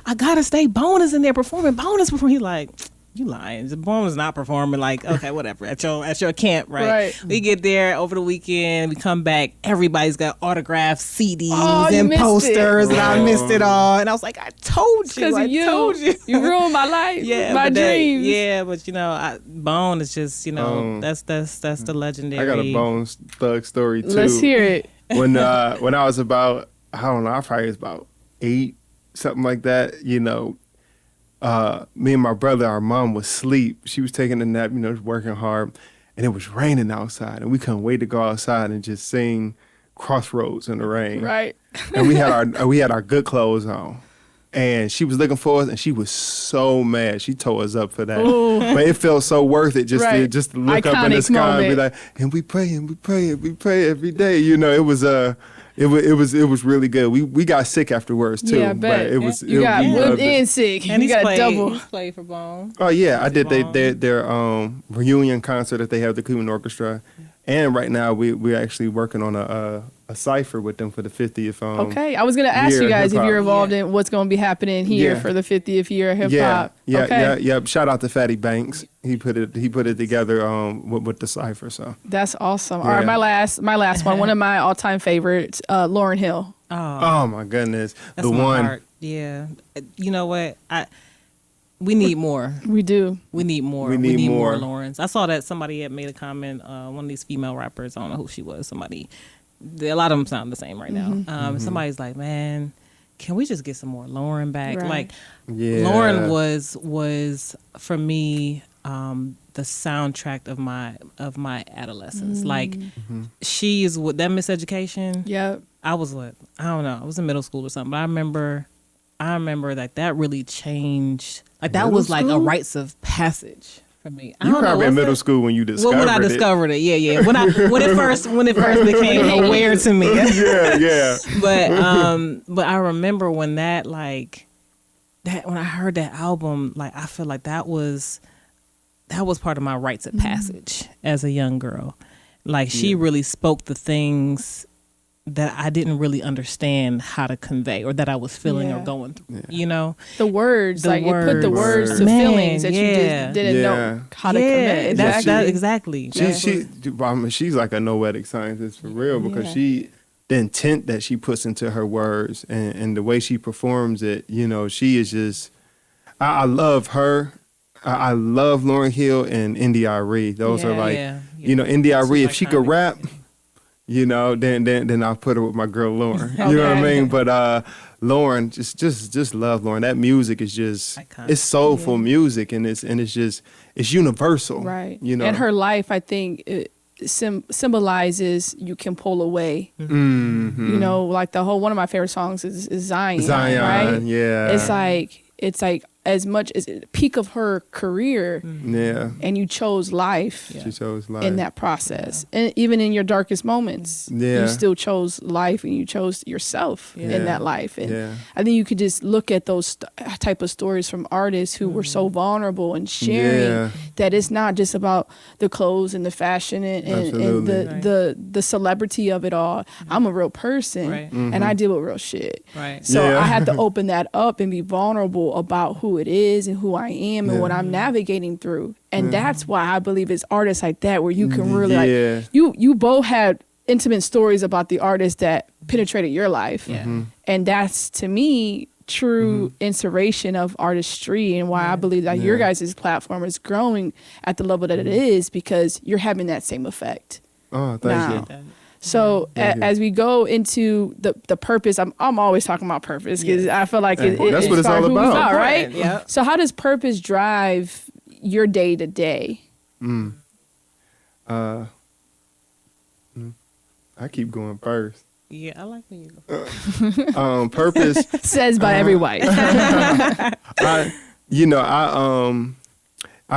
I gotta stay. Bone is in there performing. Bone is performing. He's like, you lying. Bone is not performing. Like, okay, whatever. At your camp, right? We get there over the weekend. We come back. Everybody's got autographed CDs and posters, and I missed it all. And I was like, I told you. I told you. You ruined my life. My dreams. But Bone is just that's the legendary. I got a Bone thug story too. Let's hear it. When I was about, I don't know, I probably was about 8, something like that. Me and my brother, our mom was asleep. She was taking a nap, working hard, and it was raining outside, and we couldn't wait to go outside and just sing Crossroads in the rain. Right. And we had our good clothes on, and she was looking for us, and she was so mad. She tore us up for that, but it felt so worth it just to look up in the sky and be like, and we pray every day. It was really good. We got sick afterwards too. Yeah, I bet. But it was you got whipped and sick. And you got double. He's played for Bone. Oh yeah, I did their reunion concert that they have the Kween Orchestra, and right now we're actually working on a cipher with them for the 50th. Okay, I was gonna ask you guys if you're involved in what's gonna be happening here for the 50th year of hip hop. Yeah. Shout out to Fatty Banks. He put it together with the cipher. So that's awesome. All right, my last one. One of my all time favorites, Lauryn Hill. Oh my goodness, that's the my one. Heart. Yeah, you know what? We need more. We do. We need more. We need more Lawrence. I saw that somebody had made a comment. One of these female rappers. I don't know who she was. Somebody. A lot of them sound the same right now. Somebody's like, man, can we just get some more Lauryn back? Right. Like, Lauryn was for me the soundtrack of my adolescence. Like, she is with that Miseducation. Yep. I was what? I don't know. I was in middle school or something. But I remember that really changed. Like, that was like a rites of passage for me. You probably in middle school when you discovered it. When I discovered it, yeah. When it first became aware to me. Yeah. But I remember when when I heard that album, like, I feel like that was part of my rites of passage as a young girl. Like, she really spoke the things that I didn't really understand how to convey, or that I was feeling or going through. The words, it put the words to feelings that you just didn't know how to convey. Exactly. She's like a noetic scientist for real, because the intent that she puts into her words and the way she performs it, she is just. I love her. I love Lauryn Hill and India.Arie. Those are like, India.Arie. If she could rap. Then I'll put her with my girl Lauryn. You know what I mean? But Lauryn, just love Lauryn. That music is just iconic. It's soulful music, and it's universal. Right. And her life, I think, it symbolizes you can pull away. Mm-hmm. Like one of my favorite songs is Zion. Right? Yeah. It's like as much as the peak of her career, and you chose life. She chose life in that process, and even in your darkest moments, you still chose life, and you chose yourself in that life. And I think you could just look at those type of stories from artists who were so vulnerable and sharing that it's not just about the clothes and the fashion and the celebrity of it all. I'm a real person, and I deal with real shit. So I had to open that up and be vulnerable about who it is and who I am and what I'm navigating through. And that's why I believe it's artists like that where you can really you both had intimate stories about the artists that penetrated your life. And that's, to me, true inspiration of artistry, and why I believe that your guys' platform is growing at the level that it is, because you're having that same effect. Oh, thank you. So as we go into the purpose, I'm always talking about purpose, because I feel like that's what it's all about, right? Yeah. So how does purpose drive your day to day? I keep going first. Yeah, I like when you go. Purpose says by every wife. I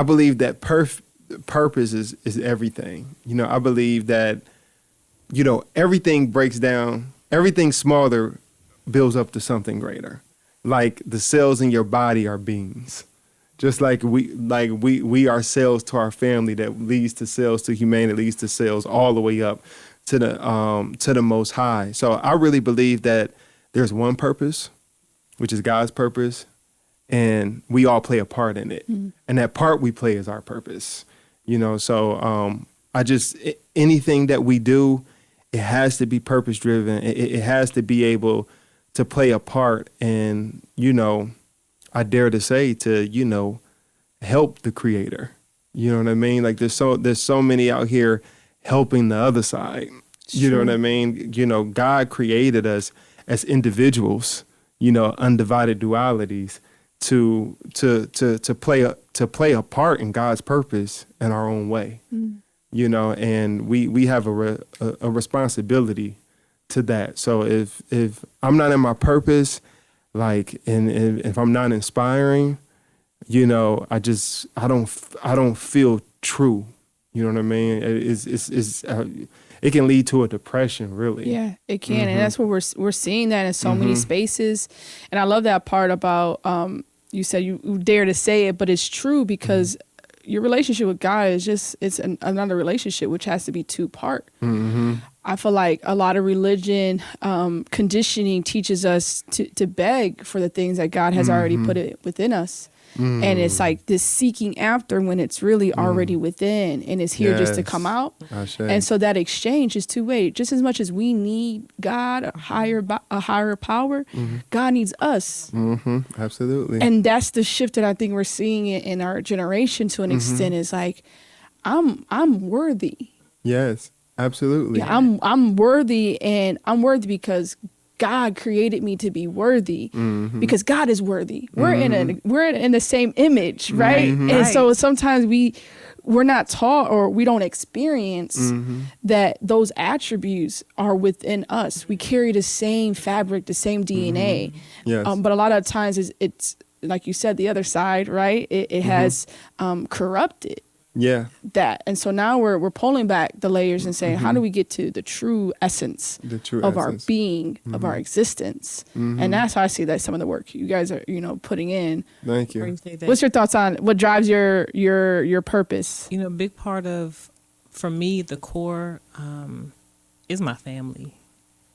believe that purpose is everything. You know, I believe that, you know, everything breaks down, everything smaller builds up to something greater. Like the cells in your body are beings. Just like we are cells to our family that leads to cells to humanity, leads to cells all the way up to the Most High. So I really believe that there's one purpose, which is God's purpose, and we all play a part in it. Mm-hmm. And that part we play is our purpose. You know, so anything that we do, it has to be purpose driven. It has to be able to play a part, and, you know, I dare to say, to, you know, help the creator. You know what I mean? Like there's so many out here helping the other side. You know what I mean? You know, God created us as individuals, you know, undivided dualities to play a part in God's purpose in our own way. Mm. You know, and we have a responsibility to that. So if I'm not in my purpose, like, and if I'm not inspiring, you know, I don't feel true. You know what I mean? It can lead to a depression, really. Yeah, it can. Mm-hmm. And that's what we're seeing that in so mm-hmm. many spaces. And I love that part about, you said you dare to say it, but it's true, because mm-hmm. your relationship with God is another relationship, which has to be two-part. Mm-hmm. I feel like a lot of religion conditioning teaches us to beg for the things that God has mm-hmm. already put it within us. Mm. And it's like this seeking after when it's really already within, and it's here just to come out. And so that exchange is two-way. Just as much as we need God, a higher power, mm-hmm. God needs us. Mm-hmm. Absolutely. And that's the shift that I think we're seeing in our generation to an mm-hmm. extent, is like, I'm worthy. Yes, absolutely. Yeah, I'm worthy, and I'm worthy because God created me to be worthy, mm-hmm. because God is worthy. Mm-hmm. We're in the same image, right? Mm-hmm. And so sometimes we're not taught, or we don't experience mm-hmm. that those attributes are within us. We carry the same fabric, the same DNA. Mm-hmm. Yes. But a lot of times it's like you said, the other side, right? It mm-hmm. has corrupted. Yeah. That. And so now we're pulling back the layers and saying, mm-hmm. how do we get to the true essence of our being, mm-hmm. of our existence? Mm-hmm. And that's how I see that some of the work you guys are, you know, putting in. Thank you. What's your thoughts on what drives your purpose? You know, a big part of, for me, the core is my family.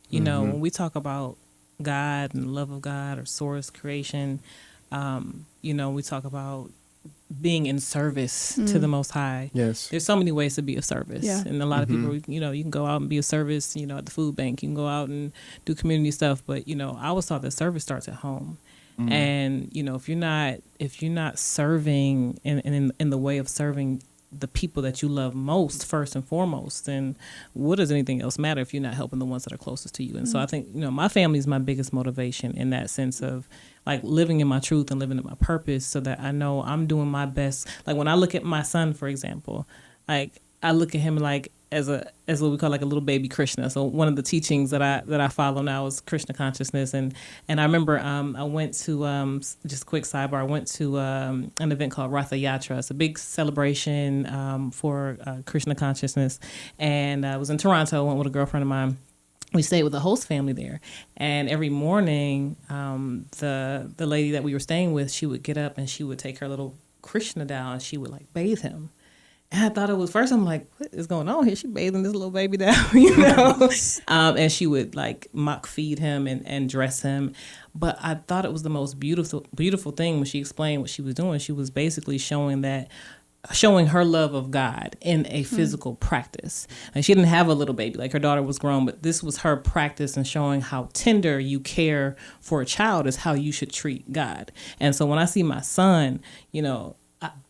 You mm-hmm. know, when we talk about God and the love of God or source, creation, you know, we talk about being in service to the Most High. Yes. There's so many ways to be of service. Yeah. And a lot mm-hmm. of people, you know, you can go out and be of service, you know, at the food bank. You can go out and do community stuff. But, you know, I was taught that service starts at home. Mm-hmm. And, you know, if you're not serving in the way of serving the people that you love most, first and foremost, then what does anything else matter if you're not helping the ones that are closest to you? And so I think, you know, my family is my biggest motivation in that sense of, like, living in my truth and living in my purpose, so that I know I'm doing my best. Like, when I look at my son, for example, like, I look at him like as what we call like a little baby Krishna. So one of the teachings that I follow now is Krishna consciousness. And I remember I went to, just a quick sidebar, I went to an event called Ratha Yatra. It's a big celebration for Krishna consciousness. And I was in Toronto, went with a girlfriend of mine. We stayed with the host family there, and every morning, the lady that we were staying with, she would get up and she would take her little Krishna down and she would like bathe him. And I thought it was, first I'm like, what is going on here? She bathing this little baby down, you know? And she would like mock feed him and dress him. But I thought it was the most beautiful thing when she explained what she was doing. She was basically showing her love of God in a physical practice. And she didn't have a little baby, like her daughter was grown, but this was her practice in showing how tender you care for a child is how you should treat God. And so when I see my son, you know,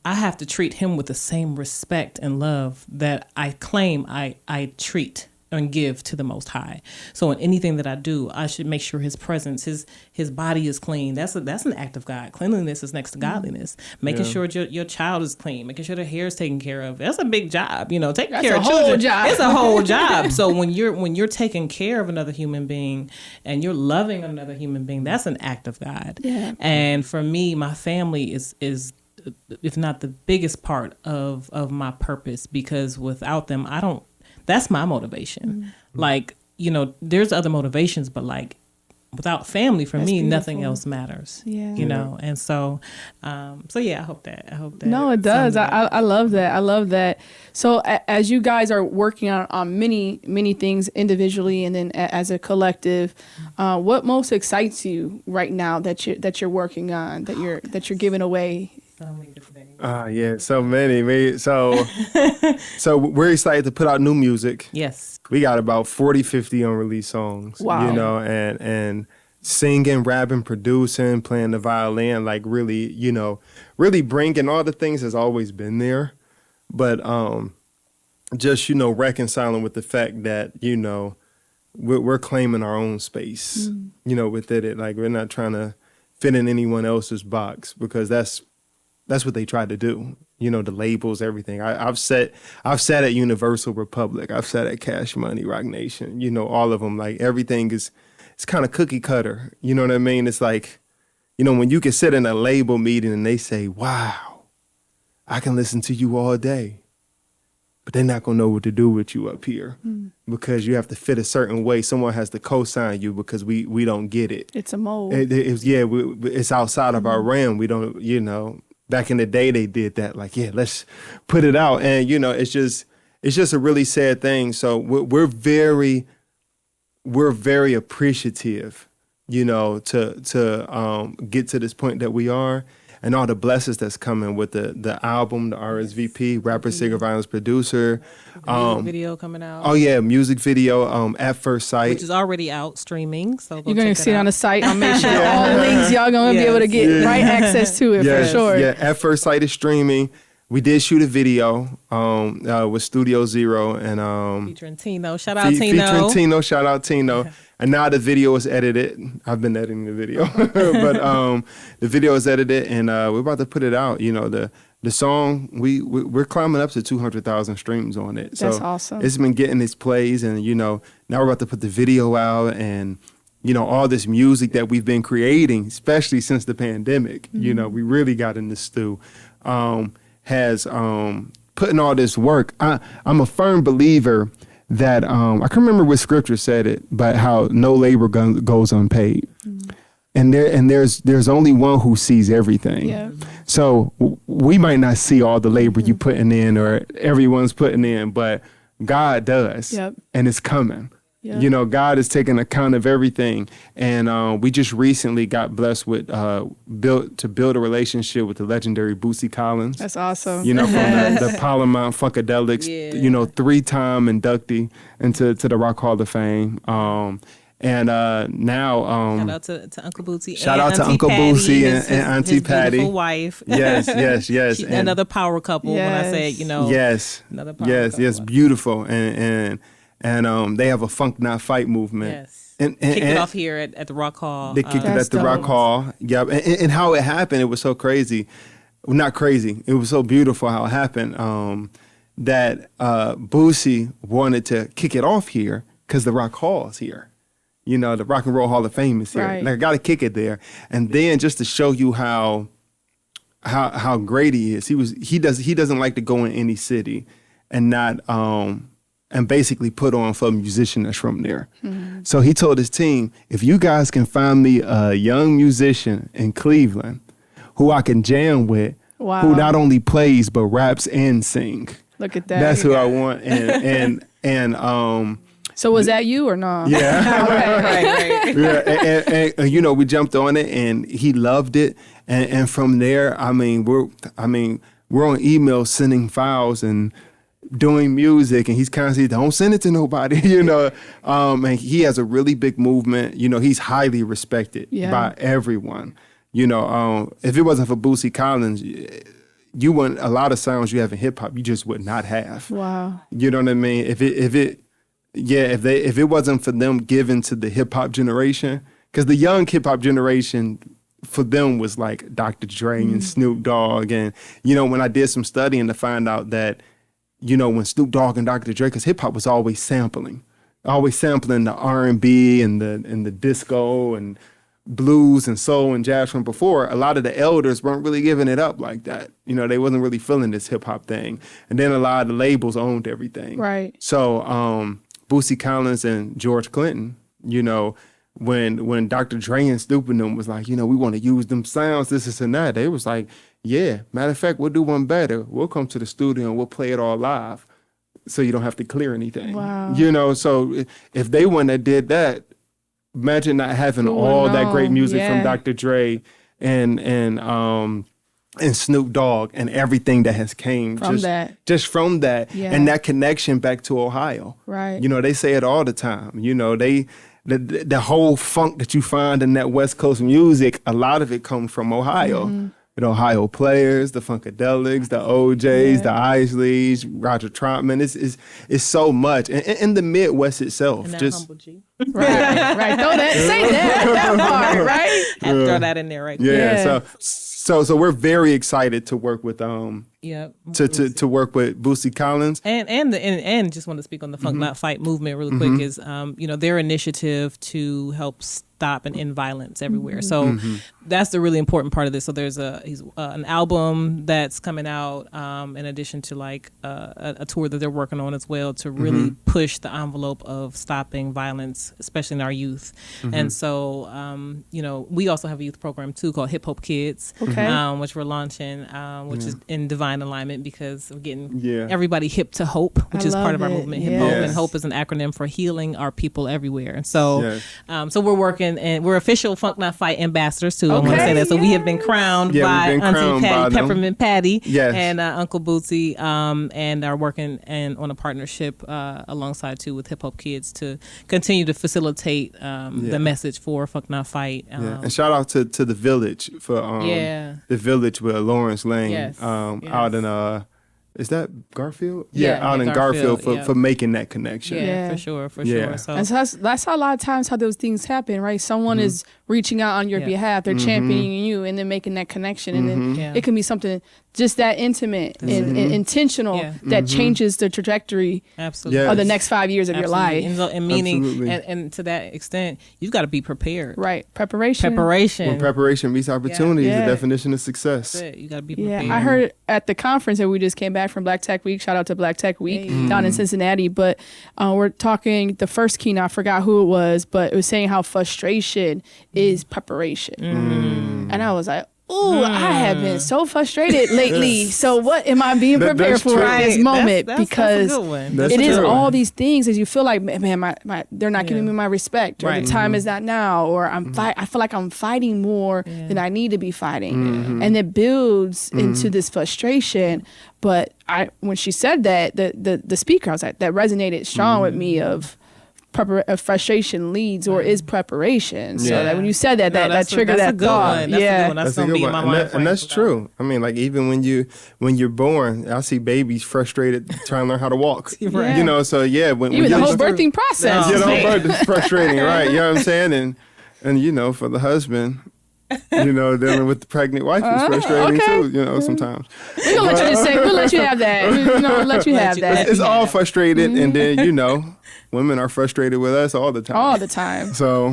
I have to treat him with the same respect and love that I claim I treat and give to the Most High. So in anything that I do, I should make sure his presence, his body is clean. That's an act of God. Cleanliness is next to godliness. Making sure your child is clean, making sure their hair is taken care of. That's a big job, you know. Taking care of children. It's a whole job. So when you're taking care of another human being and you're loving another human being, that's an act of God. Yeah. And for me, my family is if not the biggest part of my purpose, because without them, that's my motivation. Like, there's other motivations, but like without family, for me, nothing else matters. Yeah. And so yeah, I hope that. No, it does. I love that. I love that. So as you guys are working on many things individually and then as a collective, what most excites you right now that you're working on, that you're giving away? So many different things. Yeah, so many. So we're excited to put out new music. Yes. We got about 40, 50 unreleased songs. Wow. And singing, rapping, producing, playing the violin, like really, really bringing all the things that's always been there. But just, reconciling with the fact that, we're claiming our own space, within it. Like, we're not trying to fit in anyone else's box, because that's what they tried to do. The labels, everything. I've sat at Universal Republic. I've sat at Cash Money, Rock Nation. All of them. Like, everything it's kind of cookie cutter. You know what I mean? It's like, when you can sit in a label meeting and they say, "Wow, I can listen to you all day," but they're not gonna know what to do with you up here because you have to fit a certain way. Someone has to co-sign you because we don't get it. It's a mold. It's outside of our realm. We don't. Back in the day, they did that. Like, yeah, let's put it out. And, it's just a really sad thing. So we're very appreciative, to get to this point that we are, and all the blessings that's coming with the album, the RSVP, rapper, singer, violence producer. Video coming out. Oh, yeah, music video, At First Sight. Which is already out streaming. So you're going to see it on the site. I'll make sure all the links, y'all going to be able to get right access to it for sure. Yeah, At First Sight is streaming. We did shoot a video with Studio Zero and featuring Tino. Shout out Tino. Featuring Tino. Shout out Tino. And now the video is edited. I've been editing the video, but the video is edited, and we're about to put it out. The song we're climbing up to 200,000 streams on it. So that's awesome. It's been getting its plays, and now we're about to put the video out, and all this music that we've been creating, especially since the pandemic. We really got in the stew. Has putting all this work. I'm a firm believer that I can't remember what scripture said it, but how no labor goes unpaid, and there's only one who sees everything. Yeah. So we might not see all the labor you putting in or everyone's putting in, but God does, and it's coming. Yep. God is taking account of everything, and we just recently got blessed with build a relationship with the legendary Boosie Collins. That's awesome. From the Parliament Funkadelics. Yeah. 3-time inductee into the Rock Hall of Fame. And now shout out to Uncle Boosie. Shout out to Uncle Boosie and Auntie Patty. Beautiful wife. Yes. Another power couple. Yes. When I say yes, another power couple. Yes, beautiful and they have a Funk Not Fight movement. Yes. And kicked it off here at the Rock Hall. They kicked it at the Rock Hall. Yeah. And how it happened, it was so crazy. Well, not crazy. It was so beautiful how it happened. That Boosie wanted to kick it off here because the Rock Hall is here. The Rock and Roll Hall of Fame is here. Right. Like, I got to kick it there. And then just to show you how great he is, he doesn't like to go in any city and not and basically put on for a musician that's from there. Mm-hmm. So he told his team, if you guys can find me a young musician in Cleveland who I can jam with, who not only plays but raps and sing. Look at that. That's who I want. And so was that you or no? Yeah. right. Yeah, and we jumped on it, and he loved it. And from there, we're on email sending files and doing music, and he's constantly, don't send it to nobody, and he has a really big movement. He's highly respected by everyone. If it wasn't for Boosie Collins, you wouldn't, a lot of sounds you have in hip hop, you just would not have. Wow. You know what I mean? If it wasn't for them giving to the hip hop generation, because the young hip hop generation for them was like Dr. Dre and Snoop Dogg, and when I did some studying to find out that when Snoop Dogg and Dr. Dre, because hip hop was always sampling the R&B and the disco and blues and soul and jazz from before, a lot of the elders weren't really giving it up like that. You know, they wasn't really feeling this hip hop thing. And then a lot of the labels owned everything. Right. So Boosie Collins and George Clinton, you know, when Dr. Dre and Snoop and them was like, you know, we want to use them sounds, this and that, they was like, yeah, matter of fact, we'll do one better. We'll come to the studio and we'll play it all live so you don't have to clear anything. Wow. You know, so if they wouldn't have did that, imagine not having all that great music from Dr. Dre and Snoop Dogg and everything that has came from that and that connection back to Ohio. Right. You know, they say it all the time. You know, the whole funk that you find in that West Coast music, a lot of it comes from Ohio. Mm-hmm. The Ohio Players, the Funkadelics, the OJs, the Isleys, Roger Troutman. It's so much. And in the Midwest itself. And that just humble G. Right. Throw that, say that part, right? Have to throw that in there right Yeah. So we're very excited to work with to work with Boosie Collins. And just want to speak on the Funk Not Fight movement really quick is their initiative to help stop and end violence everywhere. So that's the really important part of this. So there's an album that's coming out in addition to like a tour that they're working on as well to really push the envelope of stopping violence, especially in our youth. And so we also have a youth program too called Hip Hop Kids, which we're launching, which is in divine alignment because we're getting everybody hip to hope, which is part of our movement. Hip Hope, and hope is an acronym for healing our people everywhere. And so so we're working, and we're official Funk Not Fight ambassadors too. I want to say that. So we have been crowned by Auntie Patty, Peppermint Patty, and Uncle Bootsy, and are working on a partnership alongside too with Hip Hop Kids to continue to facilitate the message for Funk Not Fight. And shout out to the Village for the Village with Lawrence Lane out in is that Garfield? Out in Garfield for making that connection. For sure. So and so that's how a lot of times how those things happen, right? Someone is reaching out on your behalf, they're championing you, and then making that connection, and then it can be something just that intimate and intentional that changes the trajectory of the next 5 years of your life. And meaning, and to that extent, you've got to be prepared. Right, preparation. When preparation meets opportunity is the definition of success. That's it. You got to be prepared. Yeah, I heard at the conference that we just came back from Black Tech Week. Shout out to Black Tech Week down in Cincinnati. But we're talking the first keynote. I forgot who it was, but it was saying how frustration is preparation, and I was like, ooh, I have been so frustrated lately. So what am I being prepared for in this moment? Because it is all these things as you feel like, man, they're not giving me my respect, or the time is not now, or I feel like I'm fighting more than I need to be fighting. And it builds into this frustration. But when she said that, the speaker, I was like, that resonated strong with me of frustration leads or is preparation. So that when you said that, that triggered that thought. That's gonna be in my mind. And that's true. I mean, like even when you're born, I see babies frustrated trying to learn how to walk. Right. You know, so when even the whole birthing process. The whole birth is frustrating, right? You know what I'm saying? And you know, for the husband, you know, dealing with the pregnant wife is frustrating too, you know, sometimes. We're gonna let you just say, we'll let you have that. We're gonna let you have that. It's all frustrated, and then, you know, women are frustrated with us all the time. All the time. So,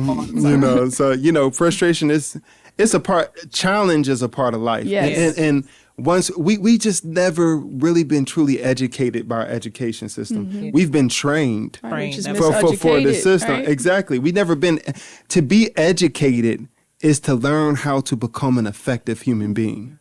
frustration it's a part, challenge is a part of life. Yes. And once we just never really been truly educated by our education system. We've been trained for the system. Right? Exactly. We never been to be educated is to learn how to become an effective human being.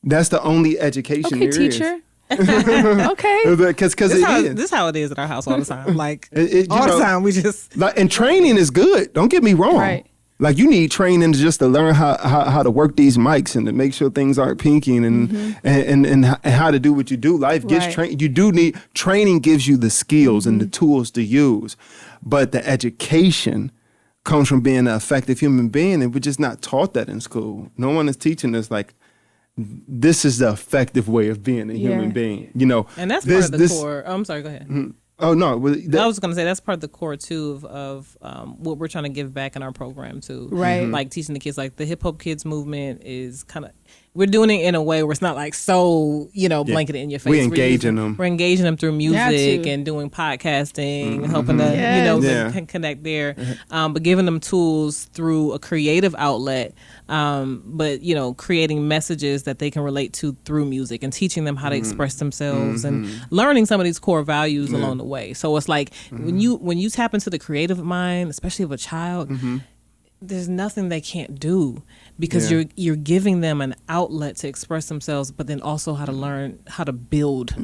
That's the only education there teacher. is. Because this is how it is at our house all the time. Like all the time, we just and training is good. Don't get me wrong. Right. Like you need training just to learn how to work these mics and to make sure things aren't pinking and how to do what you do. Life gets trained. You do need training. Gives you the skills and the tools to use, but the education comes from being an effective human being, and we're just not taught that in school. No one is teaching us like this is the effective way of being a human being. You know, and that's part of the core. Oh, I'm sorry. Go ahead. Oh no, I was going to say that's part of the core too of what we're trying to give back in our program too. Right, like teaching the kids. Like the Hip Hop Kids movement is kind of we're doing it in a way where it's not like so, blanketed in your face. We're engaging them. We're engaging them through music and doing podcasting, helping them, to connect there. But giving them tools through a creative outlet, but, creating messages that they can relate to through music and teaching them how to express themselves and learning some of these core values along the way. So it's like when you tap into the creative mind, especially of a child, there's nothing they can't do because you're giving them an outlet to express themselves, but then also how to learn how to build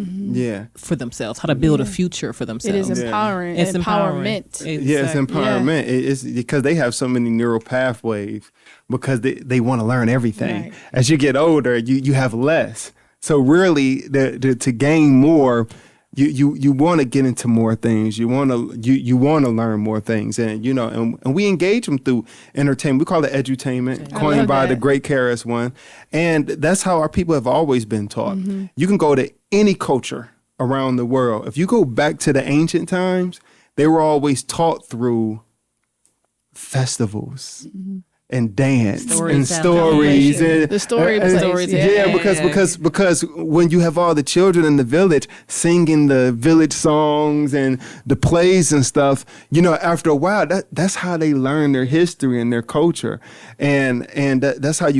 for themselves, how to build a future for themselves. It is empowering. It's empowerment. Exactly. Yeah, it's empowerment. It's because they have so many neural pathways because they want to learn everything. Right. As you get older, you have less. So really, to gain more, you want to get into more things. You want to learn more things, and and we engage them through entertainment. We call it edutainment, coined by the great KRS-One, and that's how our people have always been taught. You can go to any culture around the world. If you go back to the ancient times, they were always taught through festivals. And dance and stories and the stories. Because when you have all the children in the village singing the village songs and the plays and stuff, after a while that's how they learn their history and their culture, and that's how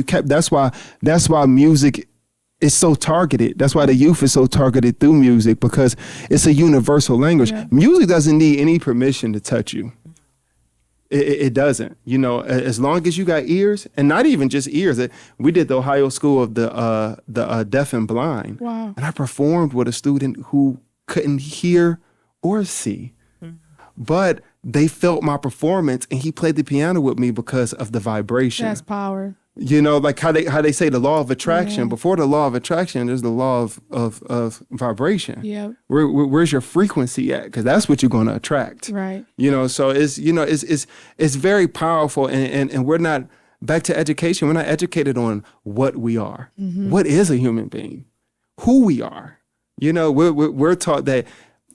that's why music is so targeted. That's why the youth is so targeted through music, because it's a universal language. Music doesn't need any permission to touch you. It doesn't, as long as you got ears, and not even just ears. We did the Ohio School of the Deaf and Blind. Wow. And I performed with a student who couldn't hear or see, but they felt my performance, and he played the piano with me because of the vibration. That's power. Like how they say the law of attraction. Before the law of attraction, there's the law of vibration. Yeah. Where's your frequency at? Because that's what you're going to attract. Right. So it's very powerful, and we're not, back to education, we're not educated on what we are. What is a human being? Who we are. We're taught that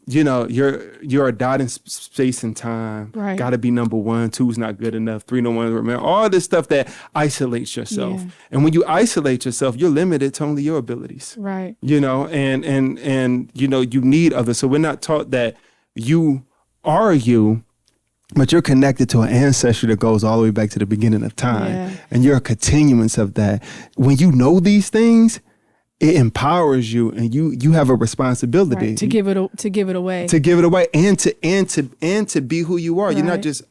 you're a dot in space and time. Right. Got to be number one. 2's not good enough. 3 no one remember. All this stuff that isolates yourself. Yeah. And when you isolate yourself, you're limited to only your abilities. Right. And you need others. So we're not taught that you are you, but you're connected to an ancestry that goes all the way back to the beginning of time. Yeah. And you're a continuance of that. When you know these things, it empowers you, and you have a responsibility to give it away, and to be who you are. Right. You're not just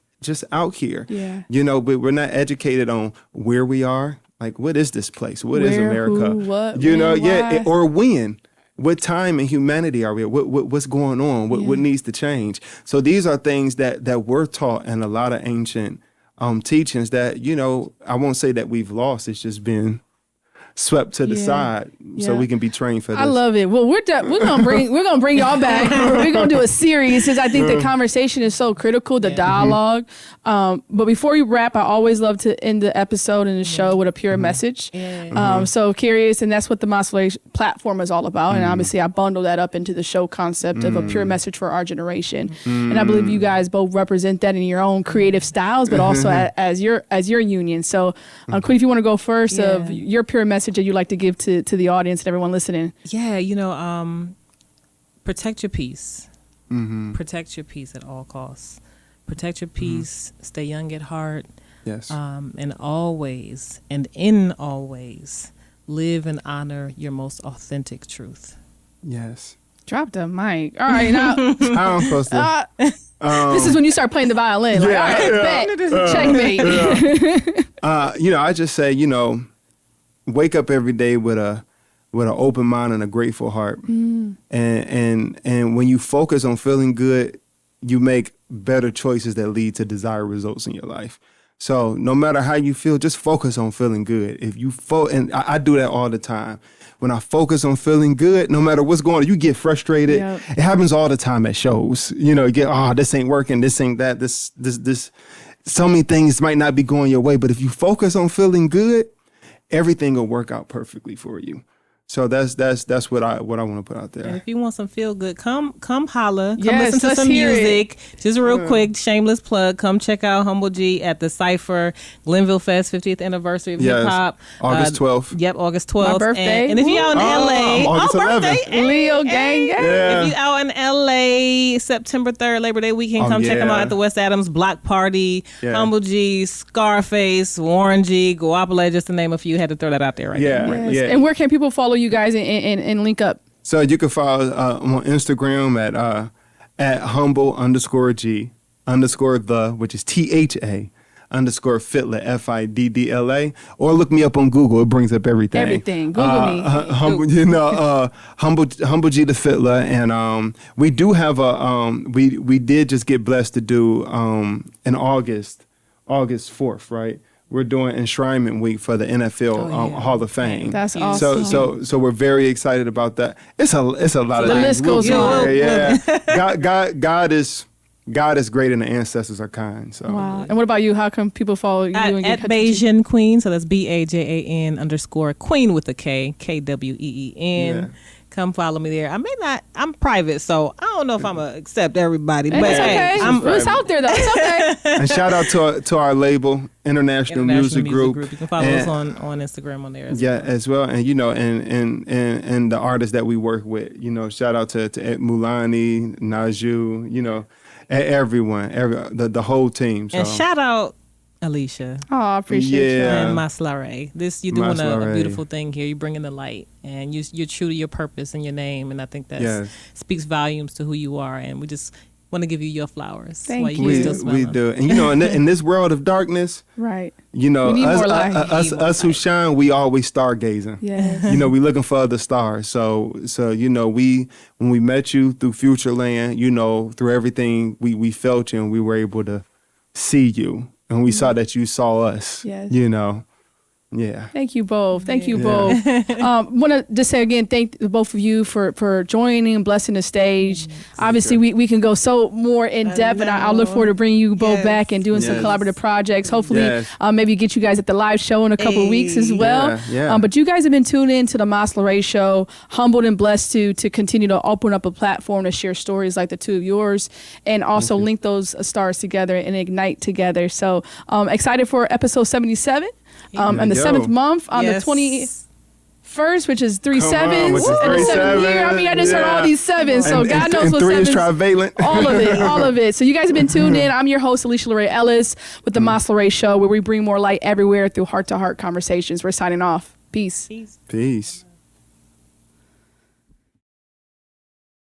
out here. Yeah. But we're not educated on where we are. Like, what is this place? What is America? Who, what, when, why? Or when. What time in humanity are we at? What's going on? What needs to change? So these are things that we're taught in a lot of ancient teachings that, I won't say that we've lost. It's just been swept to the side so we can be trained for this. I love it. Well, we're gonna bring y'all back. We're gonna do a series because I think the conversation is so critical, the dialogue. But before we wrap, I always love to end the episode and the show with a pure message. So curious, and that's what the Mossway platform is all about. And obviously, I bundle that up into the show concept of a pure message for our generation. And I believe you guys both represent that in your own creative styles, but also as your union. So, Kween, if you want to go first of your pure message that you'd like to give to the audience and everyone listening. Protect your peace. Protect your peace at all costs. Protect your peace. Stay young at heart. Yes. And always, and in always, live and honor your most authentic truth. Yes. Drop the mic. All right, now. How I'm supposed to. This is when you start playing the violin. Like, all right, bet. Checkmate. I just say, wake up every day with an open mind and a grateful heart. And when you focus on feeling good, you make better choices that lead to desired results in your life. So no matter how you feel, just focus on feeling good. If you and I do that all the time. When I focus on feeling good, no matter what's going on, you get frustrated. Yep. It happens all the time at shows. You get, this ain't working, this ain't that, this. So many things might not be going your way, but if you focus on feeling good, everything will work out perfectly for you. So that's what I want to put out there. And if you want some feel good, come holla. Come Yes, listen to let's some hear music. Just real quick, shameless plug. Come check out Humble G at the Cypher Glenville Fest 50th anniversary of hip hop. August 12th. Yep, August 12th. My birthday. And if you're out in LA, August 11th. birthday. Leo gang. Yeah. If you out in LA, September 3rd, Labor Day weekend, come check them out at the West Adams Block Party. Yeah. Humble G, Scarface, Warren G, Guapole, just to name a few. Had to throw that out there right Yeah. now. Yes. And where can people follow you guys and link up? So you can follow on Instagram at humble_G_the, which is THA _Fiddla FIDDLA, or look me up on Google. It brings up everything. Everything. Google me. Humble G the Fiddla, and we do have we did just get blessed to do in August 4th, right? We're doing Enshrinement Week for the NFL Hall of Fame. That's awesome. So we're very excited about that. It's a lot of the things. list goes on. Yeah. God is great, and the ancestors are kind. So. Wow. And what about you? How can people follow you? At Bajan Kween, so that's BAJAN_Kween with a K, KWEEN. Yeah. Come follow me there. I'm private, so I don't know if I'm going to accept everybody. But it's okay. It's out there, though. It's okay. And shout out to our label, International Music Group. You can follow us on Instagram on there as well. As well. And, and the artists that we work with. Shout out to Mulani, Naju, everyone, the whole team. So. And shout out Alysha. Oh, I appreciate you. And Maslare. You're doing a beautiful thing here. You're bringing the light, and you're true to your purpose and your name, and I think that speaks volumes to who you are. And we just want to give you your flowers. Thank you. We do. And in this world of darkness, right? We need us who shine, we always stargazing. Yes. We looking for other stars. So when we met you through Futureland, through everything we felt you, and we were able to see you. And we saw that you saw us, Yes. Yeah. Thank you both. Thank you both. Want to just say again, thank the both of you for joining and blessing the stage. Obviously, we can go so more in depth, and I look forward to bringing you both back and doing some collaborative projects. Hopefully, maybe get you guys at the live show in a couple of weeks as well. Yeah. But you guys have been tuned in to the Maslare Show, humbled and blessed to continue to open up a platform to share stories like the two of yours, and also link those stars together and ignite together. So excited for episode 77. And the 7th month on the 21st, which is 3 sevens, which is and the 3 7th year. I mean, I just heard all these sevens, so God knows what 3 sevens. is trivalent. All of it. So you guys have been tuned in. I'm your host, Alysha Ellis, with the Maslare Show, where we bring more light everywhere through heart-to-heart conversations. We're signing off. Peace. Peace.